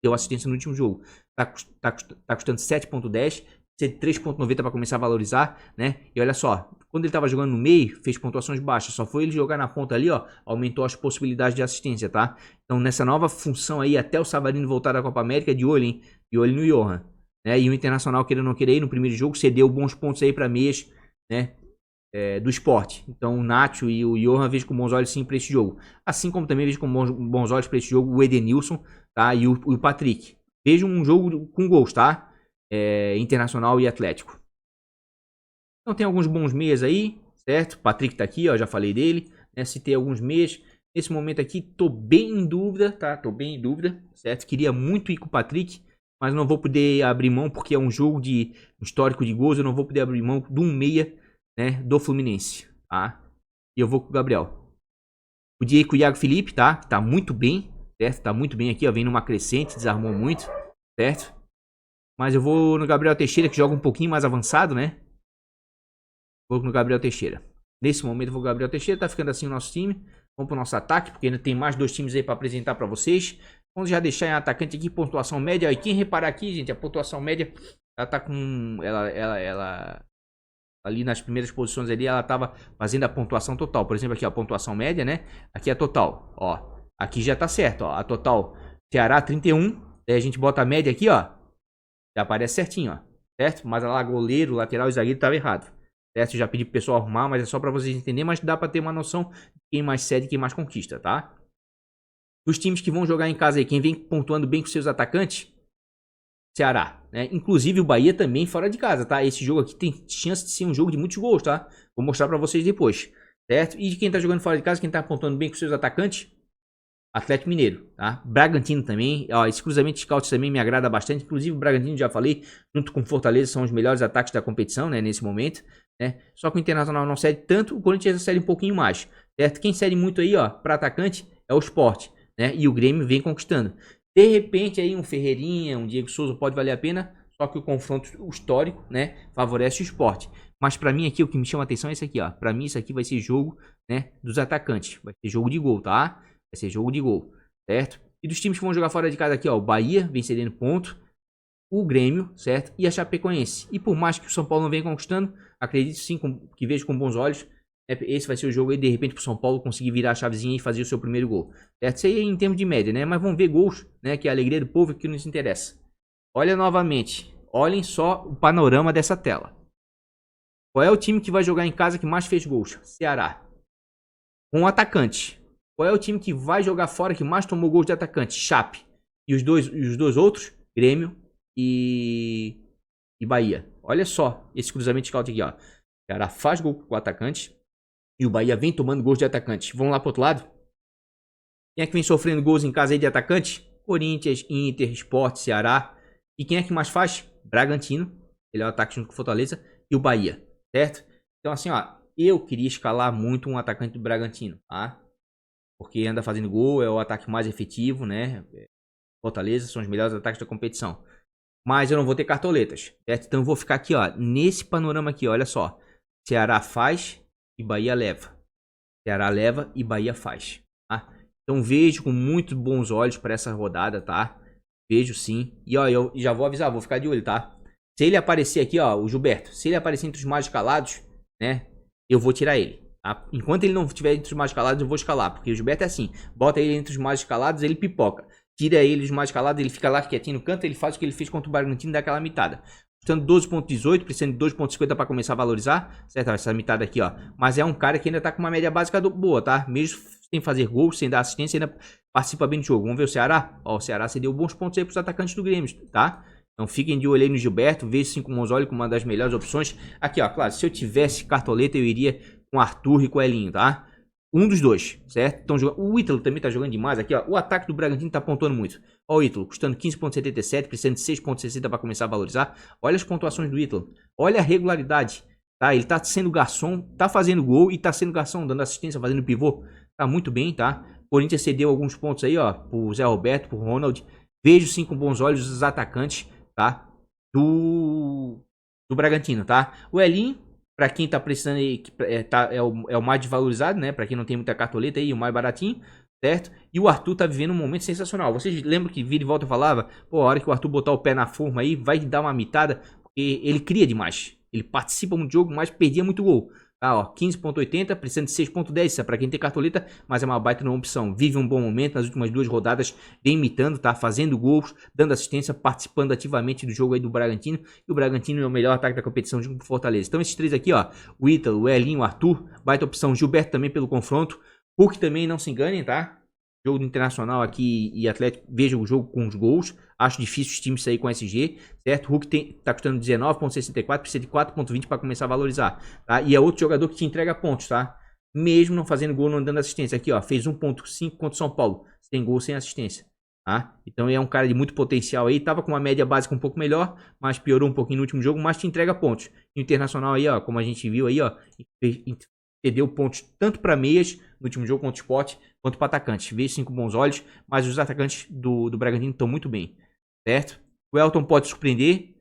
Deu assistência no último jogo. Tá custando 7.10. 3.90 para começar a valorizar, né? E olha só, quando ele tava jogando no meio, fez pontuações baixas. Só foi ele jogar na ponta ali, ó, aumentou as possibilidades de assistência, tá? Então nessa nova função aí, até o Savarino voltar da Copa América, de olho, hein? De olho no Johan, né? E o Internacional, querendo ou não querer, no primeiro jogo, cedeu bons pontos aí para meias, né? Do esporte. Então o Nacho e o Johan vejo com bons olhos sim para esse jogo. Assim como também vejo com bons olhos para esse jogo o Edenilson, tá? E o Patrick. Vejo um jogo com gols, tá? Internacional e Atlético. Então tem alguns bons meias aí, certo? Patrick tá aqui, ó, já falei dele, né? Citei alguns meias. Nesse momento aqui tô bem em dúvida, tá? Tô bem em dúvida, certo? Queria muito ir com o Patrick, mas não vou poder abrir mão porque é um jogo de histórico de gols, eu não vou poder abrir mão de um meia, né, do Fluminense, tá? E eu vou com o Gabriel. Podia ir com o Iago Felipe, tá? Tá muito bem, certo? Tá muito bem aqui, ó, vem numa crescente, desarmou muito, certo? Mas eu vou no Gabriel Teixeira, que joga um pouquinho mais avançado, né? Vou no Gabriel Teixeira. Nesse momento eu vou com o Gabriel Teixeira, tá ficando assim o nosso time. Vamos pro nosso ataque, porque ainda tem mais 2 times aí pra apresentar pra vocês. Vamos já deixar em atacante aqui, pontuação média. E quem reparar aqui, gente, a pontuação média, ela tá com... Ela ali nas primeiras posições ali, ela tava fazendo a pontuação total. Por exemplo, aqui ó, a pontuação média, né? Aqui é a total, ó. Aqui já tá certo, ó. A total Ceará 31. Aí a gente bota a média aqui, ó. Já aparece certinho, ó. Certo? Mas lá goleiro, lateral e zagueiro tava errado. Certo? Já pedi pro pessoal arrumar, mas é só pra vocês entenderem. Mas dá pra ter uma noção de quem mais cede e quem mais conquista, tá? Os times que vão jogar em casa aí, quem vem pontuando bem com seus atacantes, Ceará, né? Inclusive o Bahia também fora de casa, tá? Esse jogo aqui tem chance de ser um jogo de muitos gols, tá? Vou mostrar pra vocês depois, certo? E de quem tá jogando fora de casa, quem tá pontuando bem com seus atacantes, Atlético Mineiro, tá? Bragantino também, ó, esse cruzamento de scout também me agrada bastante. Inclusive o Bragantino, já falei, junto com Fortaleza, são os melhores ataques da competição, né? Nesse momento, né? Só que o Internacional não cede tanto, o Corinthians cede um pouquinho mais, certo? Quem cede muito aí, ó, pra atacante é o Sport, né? E o Grêmio vem conquistando. De repente aí um Ferreirinha, um Diego Souza pode valer a pena, só que o confronto histórico, né, favorece o Sport. Mas pra mim aqui o que me chama a atenção é isso aqui, ó. Pra mim isso aqui vai ser jogo, né, dos atacantes. Vai ser jogo de gol, tá? Vai ser jogo de gol, certo? E dos times que vão jogar fora de casa aqui, ó, o Bahia vem cedendo ponto, o Grêmio, certo? E a Chapecoense. E por mais que o São Paulo não venha conquistando, acredito sim que vejo com bons olhos. Esse vai ser o jogo aí, de repente, pro São Paulo conseguir virar a chavezinha e fazer o seu primeiro gol. Certo? Isso aí é em termos de média, né? Mas vamos ver gols, né? Que é a alegria do povo que nos interessa. Olha novamente. Olhem só o panorama dessa tela. Qual é o time que vai jogar em casa que mais fez gols? Ceará. Com atacante. Qual é o time que vai jogar fora que mais tomou gols de atacante? Chape. E os dois outros? Grêmio e Bahia. Olha só esse cruzamento de scout aqui, ó. Ceará faz gol com o atacante. E o Bahia vem tomando gols de atacante. Vamos lá pro outro lado? Quem é que vem sofrendo gols em casa aí de atacante? Corinthians, Inter, Sport, Ceará. E quem é que mais faz? Bragantino. Ele é o ataque junto com Fortaleza. E o Bahia, certo? Então assim, ó. Eu queria escalar muito um atacante do Bragantino, tá? Porque anda fazendo gol, é o ataque mais efetivo, né? Fortaleza são os melhores ataques da competição. Mas eu não vou ter cartoletas, certo? Então eu vou ficar aqui, ó. Nesse panorama aqui, olha só. Ceará faz e Bahia leva. Ceará leva e Bahia faz, tá? Então vejo com muito bons olhos para essa rodada, tá? Vejo sim. E ó, eu já vou avisar, vou ficar de olho, tá? Se ele aparecer aqui, ó, o Gilberto, se ele aparecer entre os mais escalados, né? Eu vou tirar ele, tá? Enquanto ele não estiver entre os mais escalados, eu vou escalar. Porque o Gilberto é assim, bota ele entre os mais escalados, ele pipoca. Tira ele dos mais escalados, ele fica lá quietinho no canto, ele faz o que ele fez contra o Bragantino, dá aquela mitada. Custando 12.18, precisando de 2.50 para começar a valorizar, certo? Essa mitada aqui, ó. Mas é um cara que ainda tá com uma média básica boa, tá? Mesmo sem fazer gols, sem dar assistência, ainda participa bem do jogo. Vamos ver o Ceará? Ó, o Ceará cedeu bons pontos aí pros atacantes do Grêmio, tá? Então fiquem de olho aí no Gilberto, vejo sim com bons olhos como uma das melhores opções. Aqui, ó, claro, se eu tivesse cartoleta, eu iria com Arthur e com Elinho, tá? Um dos dois, certo? Então, o Ítalo também tá jogando demais aqui, ó. O ataque do Bragantino tá pontuando muito. Ó o Ítalo, custando 15,77, precisando de 6,60 para começar a valorizar. Olha as pontuações do Ítalo. Olha a regularidade, tá? Ele tá sendo garçom, tá fazendo gol e tá sendo garçom, dando assistência, fazendo pivô. Tá muito bem, tá? O Corinthians cedeu alguns pontos aí, ó, pro Zé Roberto, pro Ronald. Vejo sim com bons olhos os atacantes, tá? Do Bragantino, tá? O Elinho, pra quem tá precisando aí, é o mais desvalorizado, né? Pra quem não tem muita cartoleta aí, o mais baratinho, certo? E o Arthur tá vivendo um momento sensacional. Vocês lembram que vira e volta eu falava? Pô, a hora que o Arthur botar o pé na forma aí, vai dar uma mitada, porque ele cria demais. Ele participa muito do jogo, mas perdia muito gol. Tá, ó, 15,80, precisando de 6,10, isso é pra quem tem cartoleta, mas é uma baita numa opção. Vive um bom momento, nas últimas 2 rodadas, vem imitando, tá? Fazendo gols, dando assistência, participando ativamente do jogo aí do Bragantino. E o Bragantino é o melhor ataque da competição junto com o Fortaleza. Então esses três aqui, ó, o Ítalo, o Elinho, o Arthur, baita opção. Gilberto também pelo confronto. Hulk também, não se enganem, tá? Jogo do Internacional aqui e Atlético, veja o jogo com os gols. Acho difícil os times sair com SG, certo? Hulk tá custando 19,64, precisa de 4,20 para começar a valorizar, tá? E é outro jogador que te entrega pontos, tá? Mesmo não fazendo gol, não dando assistência. Aqui, ó, fez 1,5 contra o São Paulo. Sem gol, sem assistência, tá? Então é um cara de muito potencial aí. Tava com uma média básica um pouco melhor, mas piorou um pouquinho no último jogo, mas te entrega pontos. E o Internacional aí, ó, como a gente viu aí, ó, cedeu pontos tanto para meias no último jogo contra o Sport, quanto para atacantes. Vejo sim com bons olhos, mas os atacantes do Bragantino estão muito bem, certo? O Elton pode surpreender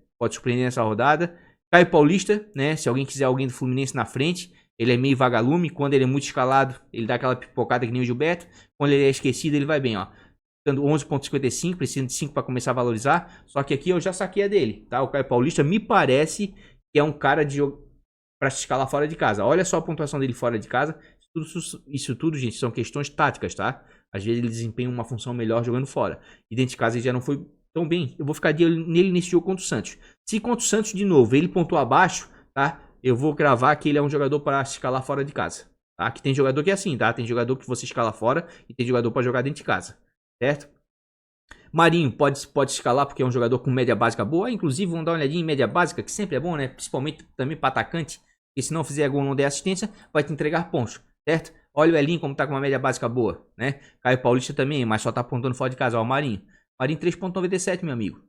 nessa rodada. Caio Paulista, né? Se alguém quiser alguém do Fluminense na frente, ele é meio vagalume. Quando ele é muito escalado, ele dá aquela pipocada que nem o Gilberto. Quando ele é esquecido, ele vai bem, ó. Dando 11,55, precisa de 5 para começar a valorizar. Só que aqui eu já saquei a dele, tá? O Caio Paulista me parece que é um cara de para se escalar fora de casa. Olha só a pontuação dele fora de casa. Isso tudo, gente, são questões táticas, tá? Às vezes ele desempenha uma função melhor jogando fora. E dentro de casa ele já não foi tão bem. Eu vou ficar de olho nele nesse jogo contra o Santos. Se contra o Santos, de novo, ele pontuar abaixo, tá? Eu vou cravar que ele é um jogador para escalar fora de casa. Tá? Que tem jogador que é assim, tá? Tem jogador que você escala fora e tem jogador para jogar dentro de casa. Certo? Marinho pode escalar porque é um jogador com média básica boa. Inclusive, vamos dar uma olhadinha em média básica, que sempre é bom, né? Principalmente também para atacante. E se não fizer gol, não der assistência, vai te entregar pontos, certo? Olha o Elinho como tá com uma média básica boa, né? Caio Paulista também, mas só tá apontando fora de casa. Ó, o Marinho. Marinho 3,97, meu amigo.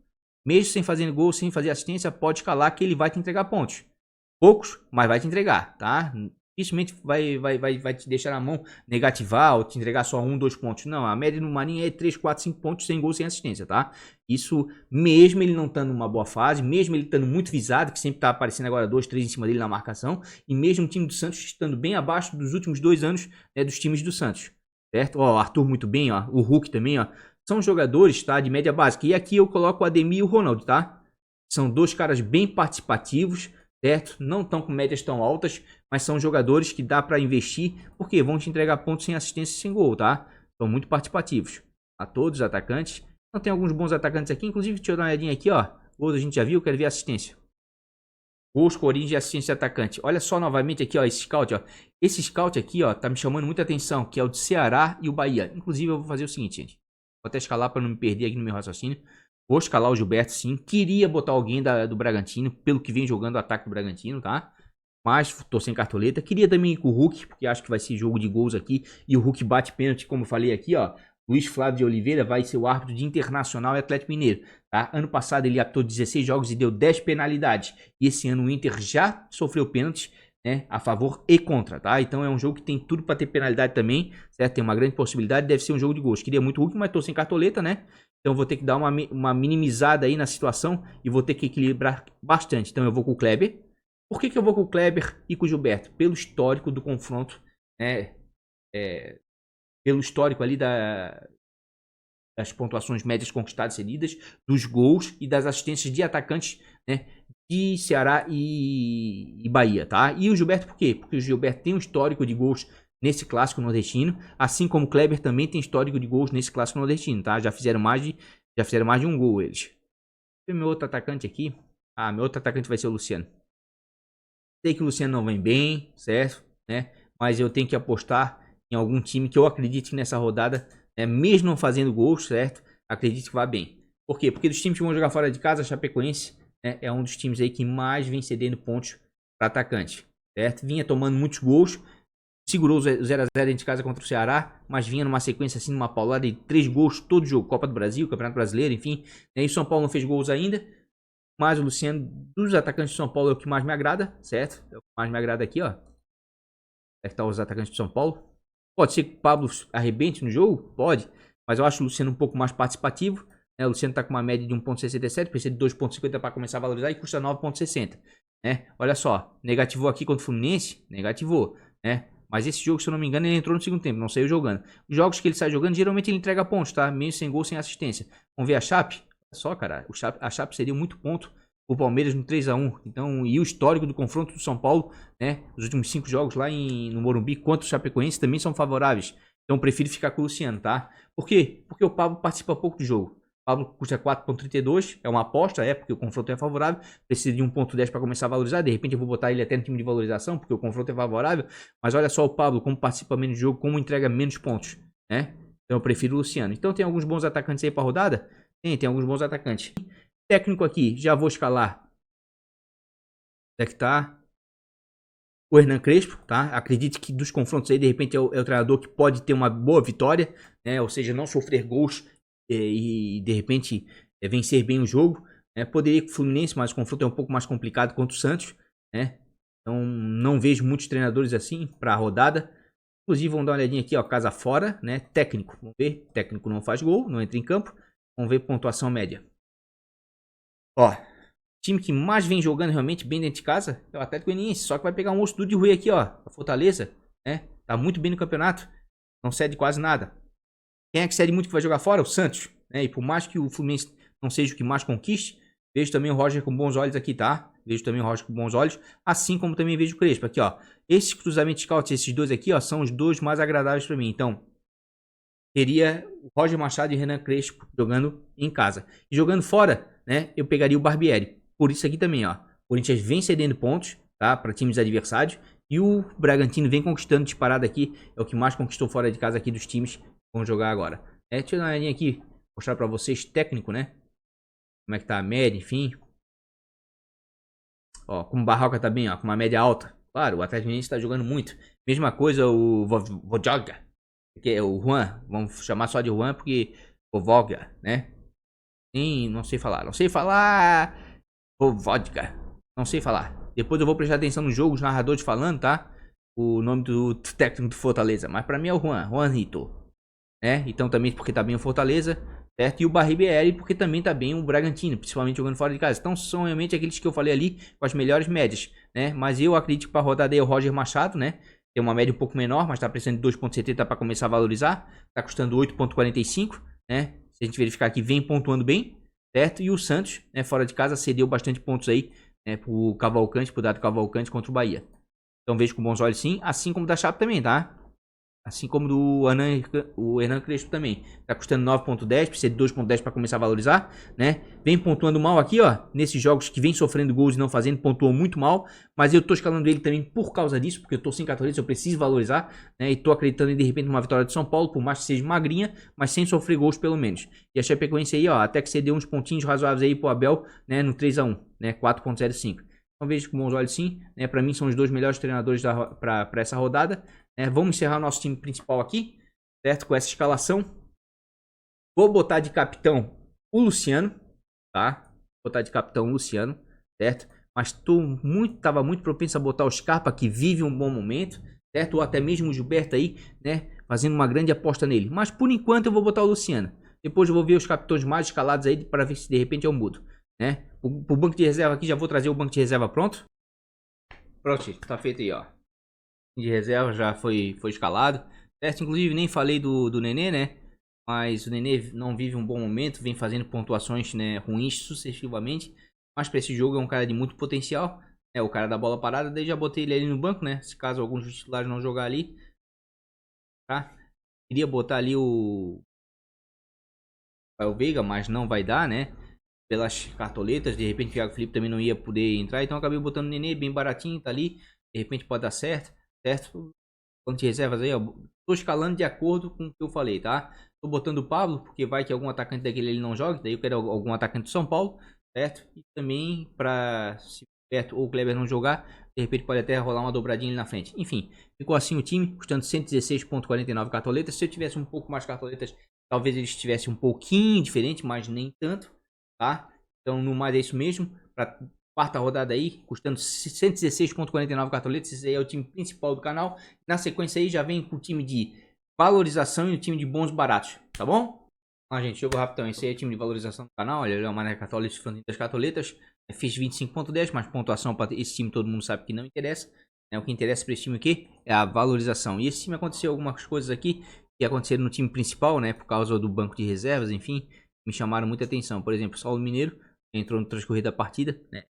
Mesmo sem fazer gol, sem fazer assistência, pode escalar que ele vai te entregar pontos. Poucos, mas vai te entregar, tá? Dificilmente vai te deixar na mão negativar ou te entregar só 1, 2 pontos. Não, a média no Marinho é 3, 4, 5 pontos sem gol, sem assistência, tá? Isso mesmo ele não estando numa boa fase, mesmo ele estando muito visado, que sempre tá aparecendo agora 2, 3 em cima dele na marcação, e mesmo o time do Santos estando bem abaixo dos últimos 2 anos, né, dos times do Santos, certo? Ó, o Arthur muito bem, ó, o Hulk também, ó. São jogadores, tá, de média básica. E aqui eu coloco o Ademir e o Ronald, tá? São dois caras bem participativos, certo? Não estão com médias tão altas, mas são jogadores que dá para investir, porque vão te entregar pontos sem assistência e sem gol, tá? São muito participativos. A todos os atacantes. Então tem alguns bons atacantes aqui, inclusive deixa eu dar uma olhadinha aqui, ó. Gols a gente já viu, quero ver assistência. Gols, Corinthians e assistência de atacante. Olha só novamente aqui, ó, esse scout, ó. Esse scout aqui, ó, tá me chamando muita atenção, que é o do Ceará e o Bahia. Inclusive eu vou fazer o seguinte, gente. Vou até escalar para não me perder aqui no meu raciocínio. Vou escalar o Gilberto, sim. Queria botar alguém do Bragantino, pelo que vem jogando o ataque do Bragantino, tá? Mas tô sem cartoleta. Queria também ir com o Hulk, porque acho que vai ser jogo de gols aqui. E o Hulk bate pênalti, como eu falei aqui, ó. Luiz Flávio de Oliveira vai ser o árbitro de Internacional e Atlético Mineiro, tá? Ano passado ele apitou 16 jogos e deu 10 penalidades. E esse ano o Inter já sofreu pênaltis, né? A favor e contra, tá? Então é um jogo que tem tudo para ter penalidade também, certo? Tem uma grande possibilidade, deve ser um jogo de gols. Queria muito o Hulk, mas tô sem cartoleta, né? Então vou ter que dar uma minimizada aí na situação e vou ter que equilibrar bastante. Então eu vou com o Kleber. Por que eu vou com o Kleber e com o Gilberto? Pelo histórico do confronto, né? Pelo histórico ali das pontuações médias conquistadas cedidas, dos gols e das assistências de atacantes, né? De Ceará e Bahia, tá? E o Gilberto por quê? Porque o Gilberto tem um histórico de gols nesse clássico nordestino, assim como o Kleber também tem histórico de gols nesse clássico nordestino, tá? Já fizeram mais de um gol eles. E meu outro atacante aqui, meu outro atacante vai ser o Luciano. Sei que o Luciano não vem bem, certo, né? Mas eu tenho que apostar em algum time que eu acredito que nessa rodada, mesmo não fazendo gols, certo? Acredito que vai bem. Por quê? Porque dos times que vão jogar fora de casa, a Chapecoense é um dos times aí que mais vem cedendo pontos para atacante, certo? Vinha tomando muitos gols, segurou o 0x0 dentro de casa contra o Ceará, mas vinha numa sequência assim, numa paulada de 3 gols todo jogo, Copa do Brasil, Campeonato Brasileiro, enfim. E o São Paulo não fez gols ainda, mas o Luciano, dos atacantes de São Paulo, é o que mais me agrada, certo? É o que mais me agrada aqui, ó. É que tá os atacantes de São Paulo. Pode ser que o Pablo arrebente no jogo? Pode, mas eu acho o Luciano um pouco mais participativo. O Luciano tá com uma média de 1.67, precisa de 2.50 para começar a valorizar e custa 9.60. Olha só, negativou aqui contra o Fluminense, negativou, mas esse jogo, se eu não me engano, ele entrou no segundo tempo, não saiu jogando. Os jogos que ele sai jogando, geralmente ele entrega pontos, tá? Mesmo sem gol, sem assistência. Vamos ver a Chape? Olha só, cara, a Chape seria muito ponto o Palmeiras no 3x1. Então, e o histórico do confronto do São Paulo, os últimos 5 jogos lá no Morumbi contra o Chapecoense também são favoráveis. Então, eu prefiro ficar com o Luciano, tá? Por quê? Porque o Pablo participa pouco do jogo. O Pablo custa 4.32, é uma aposta, porque o confronto é favorável, precisa de 1.10 para começar a valorizar, de repente eu vou botar ele até no time de valorização, porque o confronto é favorável, mas olha só o Pablo, como participa menos do jogo, como entrega menos pontos, Então eu prefiro o Luciano. Então tem alguns bons atacantes aí para rodada? Tem alguns bons atacantes. Técnico aqui, já vou escalar. Onde é que tá? O Hernan Crespo, tá? Acredite que dos confrontos aí, de repente é o treinador que pode ter uma boa vitória, ou seja, não sofrer gols e de repente vencer bem o jogo. Poderia ir com o Fluminense, mas o confronto é um pouco mais complicado contra o Santos, Então não vejo muitos treinadores assim para a rodada. Inclusive vamos dar uma olhadinha aqui, ó, casa fora, Técnico, vamos ver, técnico não faz gol, não entra em campo. Vamos ver pontuação média. Ó, time que mais vem jogando realmente bem dentro de casa é o Atlético Goianiense, só que vai pegar um osso duro de ruim aqui, ó, a Fortaleza, Tá muito bem no campeonato, não cede quase nada. Quem é que cede muito que vai jogar fora? O Santos, E por mais que o Fluminense não seja o que mais conquiste, vejo também o Roger com bons olhos aqui, tá? Vejo também o Roger com bons olhos, assim como também vejo o Crespo aqui, ó. Esses cruzamentos scouts, esses dois aqui, ó, são os dois mais agradáveis para mim. Então, teria o Roger Machado e o Hernan Crespo jogando em casa. E jogando fora, eu pegaria o Barbieri. Por isso aqui também, ó. O Corinthians vem cedendo pontos, tá? Para times adversários. E o Bragantino vem conquistando disparado aqui. É o que mais conquistou fora de casa aqui dos times que vão jogar agora. Deixa eu dar uma olhadinha aqui. Mostrar para vocês técnico, Como é que tá a média, enfim. Ó, como o Barroca tá bem, ó. Com uma média alta. Claro, o Atlético Mineiro está jogando muito. Mesma coisa o Vojoga. Que é o Juan. Vamos chamar só de Juan porque... O Voga, Sim, não sei falar. Não sei falar... O Vodka. Não sei falar. Depois eu vou prestar atenção nos jogos, narradores falando, tá? O nome do técnico do Fortaleza. Mas pra mim é o Juanito. Então também porque tá bem o Fortaleza, certo? E o Barbieri porque também tá bem o Bragantino, principalmente jogando fora de casa. Então são realmente aqueles que eu falei ali com as melhores médias, Mas eu acredito que pra rodada aí é o Roger Machado, Tem uma média um pouco menor, mas tá precisando de 2.70 para começar a valorizar. Tá custando 8.45, Se a gente verificar aqui, vem pontuando bem, certo? E o Santos, fora de casa, cedeu bastante pontos aí, pro Cavalcante, pro dado Cavalcante contra o Bahia. Então vejo com bons olhos sim, assim como da Chape também, tá? Assim como do o Hernan Crespo também. Tá custando 9.10, precisa de 2.10 para começar a valorizar, Vem pontuando mal aqui, ó, nesses jogos que vem sofrendo gols e não fazendo, pontuou muito mal. Mas eu tô escalando ele também por causa disso, porque eu tô sem cartoleta, eu preciso valorizar, E tô acreditando em, de repente, numa vitória de São Paulo, por mais que seja magrinha, mas sem sofrer gols pelo menos. E a Chapecoense aí, ó, até que cedeu uns pontinhos razoáveis aí pro Abel, no 3x1, 4.05. Então vejo com bons olhos sim, Pra mim são os dois melhores treinadores para essa rodada. Vamos encerrar o nosso time principal aqui, certo? Com essa escalação. Vou botar de capitão o Luciano, tá? Vou botar de capitão o Luciano, certo? Mas tava muito propenso a botar o Scarpa, que vive um bom momento, certo? Ou até mesmo o Gilberto aí, fazendo uma grande aposta nele. Mas por enquanto eu vou botar o Luciano. Depois eu vou ver os capitões mais escalados aí para ver se de repente eu mudo, O banco de reserva aqui, já vou trazer o banco de reserva pronto. Pronto, tá feito aí, ó. De reserva já foi escalado, certo? Inclusive nem falei do Nenê, Mas o Nenê não vive um bom momento, vem fazendo pontuações, ruins sucessivamente. Mas para esse jogo é um cara de muito potencial, o cara da bola parada. Daí já botei ele ali no banco, Se caso alguns dos titulares não jogar ali, tá? Queria botar ali o Veiga, mas não vai dar, Pelas cartoletas, de repente o Thiago Felipe também não ia poder entrar, então acabei botando o Nenê bem baratinho, tá ali. De repente pode dar certo. Banco de reservas aí, ó. Tô escalando de acordo com o que eu falei, tá? Tô botando o Pablo, porque vai que algum atacante daquele ele não joga. Daí eu quero algum atacante do São Paulo, certo? E também pra, se o Beto ou o Kleber não jogar, de repente pode até rolar uma dobradinha ali na frente. Enfim, ficou assim o time, custando 116,49 cartoletas. Se eu tivesse um pouco mais cartoletas, talvez ele estivesse um pouquinho diferente, mas nem tanto, tá? Então no mais é isso mesmo. Pra quarta rodada aí, custando 116,49 cartoletas. Esse aí é o time principal do canal. Na sequência aí já vem com o time de valorização e o time de bons baratos, tá bom? Ó, gente, jogo rapidão. Esse aí é o time de valorização do canal. Olha, é o Mané Católico falando das cartoletas. Fiz 25,10, mas pontuação para esse time todo mundo sabe que não interessa. O que interessa para esse time aqui é a valorização. E esse time aconteceu algumas coisas aqui que aconteceram no time principal, né? Por causa do banco de reservas, enfim, me chamaram muita atenção. Por exemplo, Saulo Mineiro entrou no transcorrer da partida, né?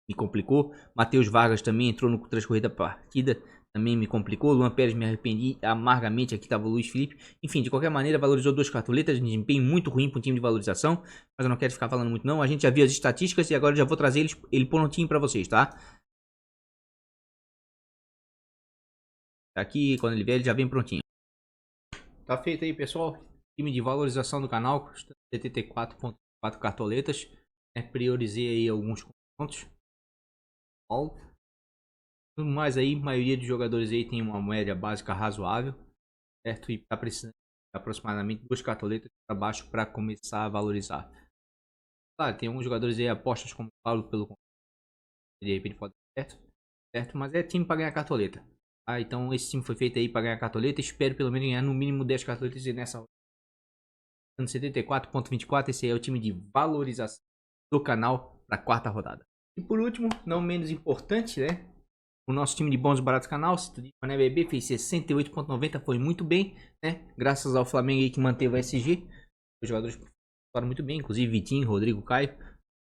Me complicou. Matheus Vargas também entrou no transcorrer da partida, também me complicou. Luan Pérez me arrependi amargamente. Aqui estava o Luiz Felipe. Enfim, de qualquer maneira, valorizou 2 cartoletas. Desempenho muito ruim para um time de valorização. Mas eu não quero ficar falando muito não. A gente já viu as estatísticas e agora eu já vou trazer ele prontinho para vocês, tá? Aqui, quando ele vier, ele já vem prontinho. Tá feito aí, pessoal. Time de valorização do canal. 74,4 cartoletas. Priorizei aí alguns confrontos. Tudo mais aí, a maioria dos jogadores aí tem uma média básica razoável, certo? E tá precisando de aproximadamente 2 cartoletas para baixo para começar a valorizar. Claro, tem alguns jogadores aí apostas como o Paulo pelo de repente pode dar certo? Mas é time para ganhar cartoleta. Então esse time foi feito aí para ganhar cartoleta. Espero pelo menos ganhar no mínimo 10 cartoletas nessa hora. 74,24, esse aí é o time de valorização do canal para a quarta rodada. E por último, não menos importante, né? O nosso time de bons baratos canal, Mané BB, fez 68,90, foi muito bem, né? Graças ao Flamengo aí que manteve o SG. Os jogadores foram muito bem, inclusive Vitinho, Rodrigo, Caio.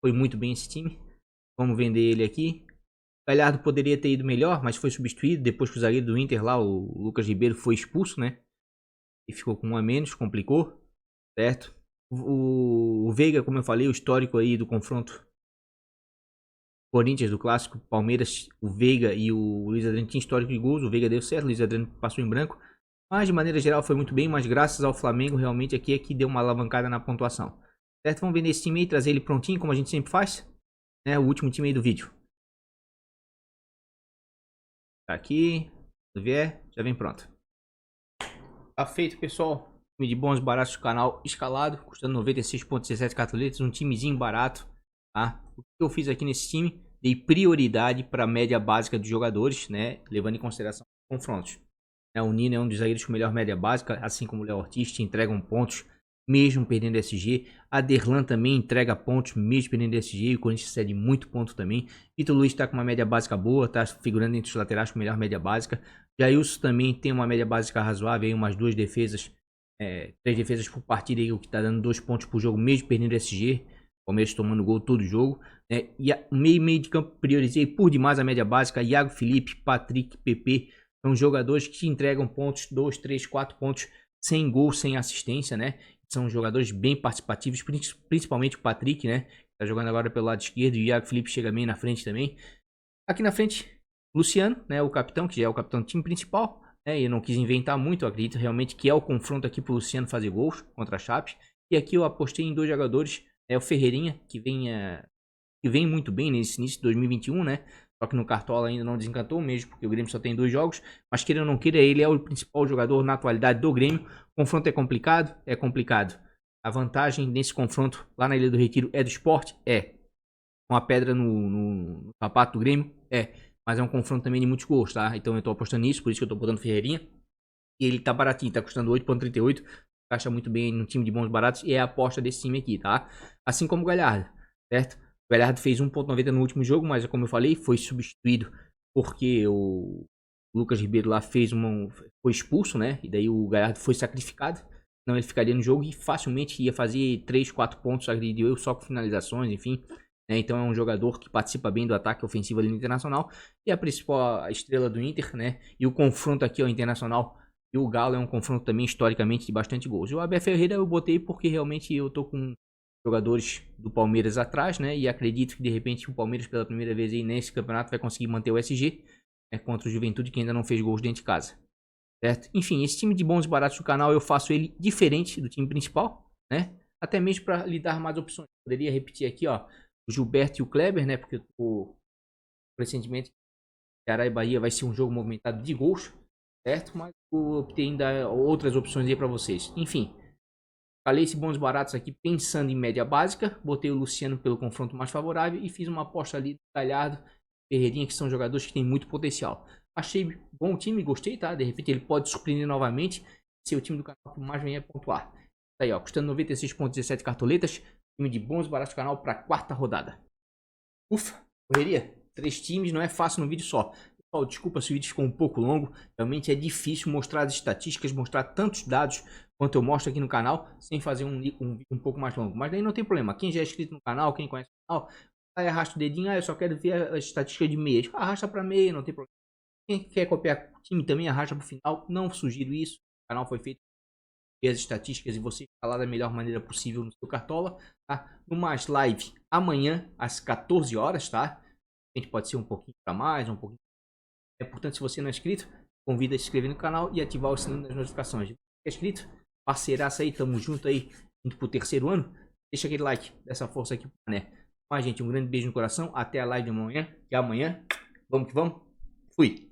Foi muito bem esse time. Vamos vender ele aqui. Galhardo poderia ter ido melhor, mas foi substituído depois que o zagueiro do Inter lá, o Lucas Ribeiro, foi expulso, né? E ficou com um a menos, complicou, certo? O Veiga, como eu falei, o histórico aí do confronto Corinthians do clássico, Palmeiras, o Veiga e o Luiz Adriano tinham histórico de gols. O Veiga deu certo, o Luiz Adriano passou em branco. Mas de maneira geral foi muito bem, mas graças ao Flamengo realmente aqui é que deu uma alavancada na pontuação. Certo? Vamos vender esse time aí, trazer ele prontinho, como a gente sempre faz. O último time aí do vídeo. Tá aqui, quando vier, já vem pronto. Tá feito, pessoal. Time de bons baratos do canal escalado, custando 96,17 cartoletas, um timezinho barato. Tá? O que eu fiz aqui nesse time? Dei prioridade para a média básica dos jogadores, né? Levando em consideração os confrontos. O Nino é um dos zagueiros com melhor média básica, assim como o Léo Ortiz, te entregam pontos, mesmo perdendo SG. A Derlan também entrega pontos, mesmo perdendo SG. E o Corinthians cede muito ponto também. Vitor Luiz está com uma média básica boa, está figurando entre os laterais com melhor média básica. Jailson também tem uma média básica razoável, aí umas 2 defesas, 3 defesas por partida, aí, o que está dando 2 pontos por jogo, mesmo perdendo SG. Palmeiras tomando gol todo jogo. E meio de campo priorizei por demais a média básica. Iago Felipe, Patrick, PP. São jogadores que te entregam pontos, 2, 3, 4 pontos sem gol, sem assistência, né? São jogadores bem participativos, principalmente o Patrick, né? Tá jogando agora pelo lado esquerdo e o Iago Felipe chega bem na frente também. Aqui na frente, Luciano, né? O capitão, que já é o capitão do time principal. Eu não quis inventar muito, eu acredito realmente que é o confronto aqui pro Luciano fazer gols contra a Chape. E aqui eu apostei em 2 jogadores. O Ferreirinha, que vem muito bem nesse início de 2021, né? Só que no Cartola ainda não desencantou mesmo, porque o Grêmio só tem 2 jogos. Mas queira ou não queira, ele é o principal jogador na atualidade do Grêmio. O confronto é complicado? É complicado. A vantagem nesse confronto lá na Ilha do Retiro é do Sport? É. Uma pedra no sapato do Grêmio? É. Mas é um confronto também de muitos gols, tá? Então eu tô apostando nisso, por isso que eu tô botando Ferreirinha. E ele tá baratinho, tá custando 8,38. Encaixa muito bem no time de bons baratos e é a aposta desse time aqui, tá? Assim como o Galhardo, certo? O Galhardo fez 1,90 no último jogo, mas como eu falei, foi substituído porque o Lucas Ribeiro lá foi expulso, né? E daí o Galhardo foi sacrificado. Não, ele ficaria no jogo e facilmente ia fazer 3, 4 pontos, acredito eu, só com finalizações, enfim. Então é um jogador que participa bem do ataque ofensivo ali no Internacional. E a principal estrela do Inter, né? E o confronto aqui ao Internacional e o Galo é um confronto também historicamente de bastante gols. E o Abel Ferreira eu botei porque realmente eu tô com jogadores do Palmeiras atrás, né? E acredito que de repente o Palmeiras pela primeira vez aí nesse campeonato vai conseguir manter o SG, contra o Juventude, que ainda não fez gols dentro de casa. certo? Enfim, esse time de bons e baratos do canal eu faço ele diferente do time principal, né? Até mesmo para lhe dar mais opções. Poderia repetir aqui, ó, o Gilberto e o Kleber, né? Porque o recentemente Ceará e Bahia vai ser um jogo movimentado de gols, certo? Mas eu optei em dar outras opções aí para vocês. Enfim, falei esse bons baratos aqui pensando em média básica, botei o Luciano pelo confronto mais favorável e fiz uma aposta ali do Galhardo, Ferreirinha, que são jogadores que têm muito potencial. Achei bom o time, gostei, tá? De repente ele pode surpreender novamente, ser o time do canal que mais vem a pontuar. Tá aí, ó, custando 96,17 cartoletas, time de bons baratos do canal para a quarta rodada. Ufa, correria. 3 times não é fácil no vídeo só. Pessoal, desculpa se o vídeo ficou um pouco longo. Realmente é difícil mostrar as estatísticas, mostrar tantos dados quanto eu mostro aqui no canal, sem fazer um vídeo um pouco mais longo. Mas daí não tem problema. Quem já é inscrito no canal, quem conhece o canal, aí arrasta o dedinho. Eu só quero ver a estatística de meias. Arrasta para meia, não tem problema. Quem quer copiar o time também arrasta para o final. Não sugiro isso. O canal foi feito ver as estatísticas e você falar da melhor maneira possível no seu Cartola, tá? No mais live amanhã às 14 horas, tá? A gente pode ser um pouquinho para mais, um pouquinho. Portanto, se você não é inscrito, convida a se inscrever no canal e ativar o sininho das notificações. Se você é inscrito, parceiraça aí, tamo junto aí, indo pro 3º ano. Deixa aquele like, dessa força aqui, né? Mas, gente, um grande beijo no coração. Até a live de amanhã. E amanhã, vamos que vamos. Fui.